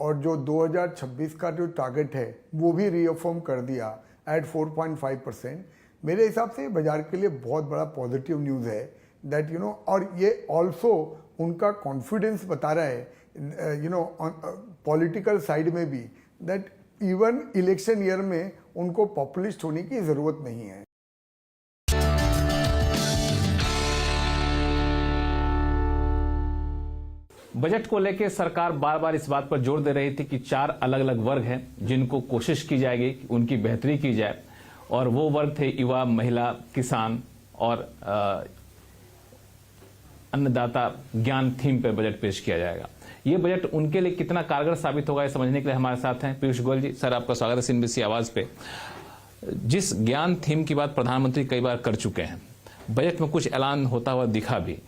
और जो 2026 का जो टारगेट है वो भी रीअफर्म कर दिया एट 4.5%। मेरे हिसाब से बाजार के लिए बहुत बड़ा पॉजिटिव न्यूज़ है दैट और ये ऑल्सो उनका कॉन्फिडेंस बता रहा है पॉलिटिकल साइड में भी दैट इवन इलेक्शन ईयर में उनको पॉपुलिस्ट होने की ज़रूरत नहीं है। बजट को लेकर सरकार बार बार इस बात पर जोर दे रही थी कि 4 अलग अलग वर्ग हैं जिनको कोशिश की जाएगी कि उनकी बेहतरी की जाए, और वो वर्ग थे युवा, महिला, किसान और अन्नदाता। ज्ञान थीम पर बजट पेश किया जाएगा। ये बजट उनके लिए कितना कारगर साबित होगा, ये समझने के लिए हमारे साथ हैं पीयूष गोयल जी। सर, आपका स्वागत है CNBC आवाज पे। जिस ज्ञान थीम की बात प्रधानमंत्री कई बार कर चुके हैं, बजट में कुछ ऐलान होता हुआ दिखा भी,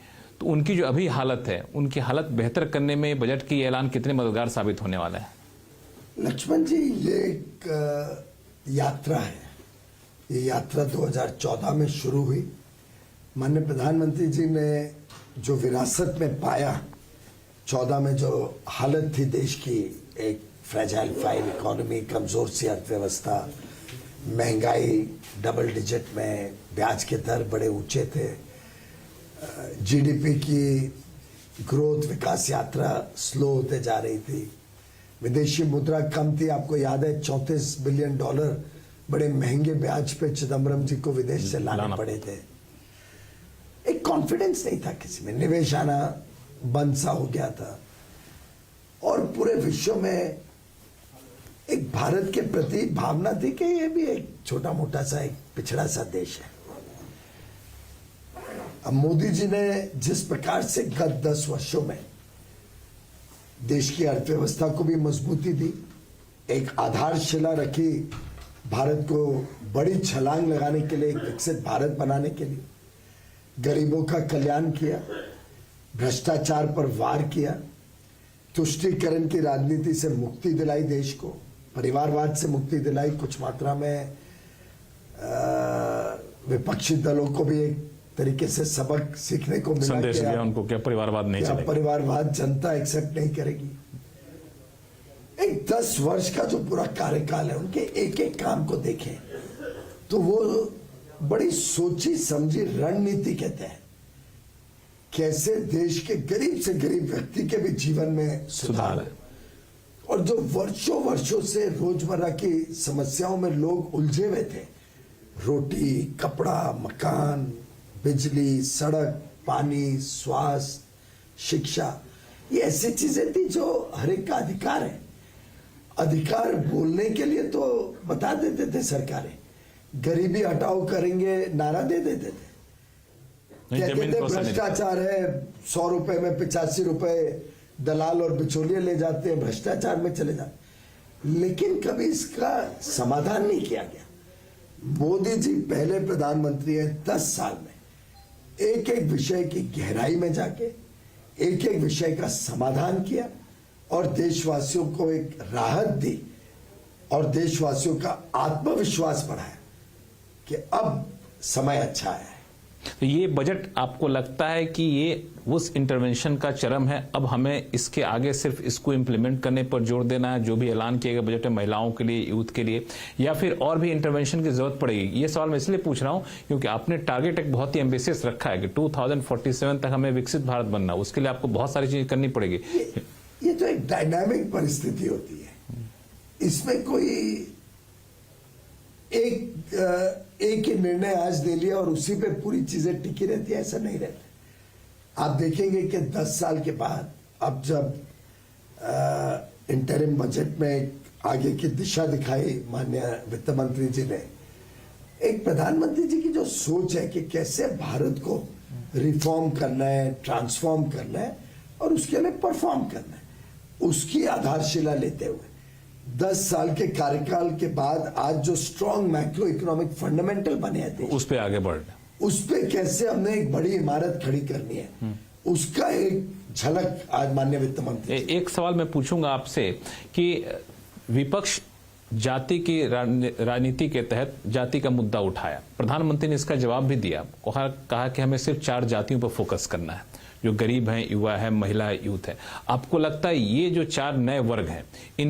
तो उनकी जो अभी हालत है, उनकी हालत बेहतर करने में बजट की ऐलान कितने मददगार साबित होने वाला है? लक्ष्मण जी, ये एक यात्रा है। ये यात्रा 2014 में शुरू हुई। माननीय प्रधानमंत्री जी ने जो विरासत में पाया, 14 में जो हालत थी देश की, एक फ्रेजाइल फाइल इकोनॉमी, कमजोर सी अर्थव्यवस्था, महंगाई डबल डिजिट में, ब्याज के दर बड़े ऊंचे थे, जीडीपी की ग्रोथ विकास यात्रा स्लो होते जा रही थी, विदेशी मुद्रा कम थी। आपको याद है $34 बिलियन बड़े महंगे ब्याज पे चिदम्बरम जी को विदेश से लाने पड़े थे। एक कॉन्फिडेंस नहीं था किसी में, निवेश आना बंद सा हो गया था, और पूरे विश्व में एक भारत के प्रति भावना थी कि ये भी एक छोटा मोटा सा एक पिछड़ा सा देश है। अब मोदी जी ने जिस प्रकार से गत 10 वर्षों में देश की अर्थव्यवस्था को भी मजबूती दी, एक आधारशिला रखी भारत को बड़ी छलांग लगाने के लिए, एक विकसित भारत बनाने के लिए, गरीबों का कल्याण किया, भ्रष्टाचार पर वार किया, तुष्टीकरण की राजनीति से मुक्ति दिलाई देश को, परिवारवाद से मुक्ति दिलाई, कुछ मात्रा में विपक्षी दलों को भी एक तरीके से सबक सीखने को मिला। संदेश दिया उनको क्या परिवारवाद नहीं चलेगा, परिवारवाद जनता एक्सेप्ट नहीं करेगी। एक 10 वर्ष का जो पूरा कार्यकाल है, उनके एक एक काम को देखें तो वो बड़ी सोची समझी रणनीति के तहत कैसे देश के गरीब से गरीब व्यक्ति के भी जीवन में सुधार है, और जो वर्षों वर्षों से रोजमर्रा की समस्याओं में लोग उलझे हुए थे, रोटी, कपड़ा, मकान, बिजली, सड़क, पानी, स्वास्थ्य, शिक्षा, ये ऐसी चीजें थी जो हर एक का अधिकार है। अधिकार बोलने के लिए तो बता देते थे सरकारें, गरीबी हटाओ करेंगे नारा दे देते थे, कहते थे भ्रष्टाचार है, 100 रुपए में 85 रुपए दलाल और बिचौलिए ले जाते हैं, भ्रष्टाचार में चले जाते, लेकिन कभी इसका समाधान नहीं किया गया। मोदी जी पहले प्रधानमंत्री हैं, 10 साल में एक एक विषय की गहराई में जाके एक एक विषय का समाधान किया और देशवासियों को एक राहत दी और देशवासियों का आत्मविश्वास बढ़ाया कि अब समय अच्छा है। तो ये बजट आपको लगता है कि ये उस इंटरवेंशन का चरम है, अब हमें इसके आगे सिर्फ इसको इम्प्लीमेंट करने पर जोर देना है, जो भी ऐलान किया गया बजट है महिलाओं के लिए, यूथ के लिए, या फिर और भी इंटरवेंशन की जरूरत पड़ेगी? ये सवाल मैं इसलिए पूछ रहा हूं क्योंकि आपने टारगेट एक बहुत ही एम्बिशियस रखा है कि 2047 तक हमें विकसित भारत बनना, उसके लिए आपको बहुत सारी चीजें करनी पड़ेगी। ये तो एक डायनामिक परिस्थिति होती है, इसमें कोई एक ही निर्णय आज ले लिया और उसी पे पूरी चीजें टिकी रहती है, ऐसा नहीं रहता। आप देखेंगे कि 10 साल के बाद अब जब इंटरिम बजट में आगे की दिशा दिखाई माननीय वित्त मंत्री जी ने, एक प्रधानमंत्री जी की जो सोच है कि कैसे भारत को रिफॉर्म करना है, ट्रांसफॉर्म करना है और उसके लिए परफॉर्म करना है, उसकी आधारशिला लेते हुए 10 साल के कार्यकाल के बाद आज जो स्ट्रॉन्ग मैक्रो इकोनॉमिक फंडामेंटल बने थे, उस पे आगे बढ़ना, उस पे कैसे हमने एक बड़ी इमारत खड़ी करनी है, उसका एक झलक आज माननीय वित्त मंत्री। एक सवाल मैं पूछूंगा आपसे कि विपक्ष जाति की राजनीति के तहत जाति का मुद्दा उठाया, प्रधानमंत्री ने इसका जवाब भी दिया, कहा कि हमें सिर्फ 4 जातियों पर फोकस करना है, जो गरीब हैं, युवा है, महिला, यूथ है। आपको लगता है ये जो 4 नए वर्ग हैं, इन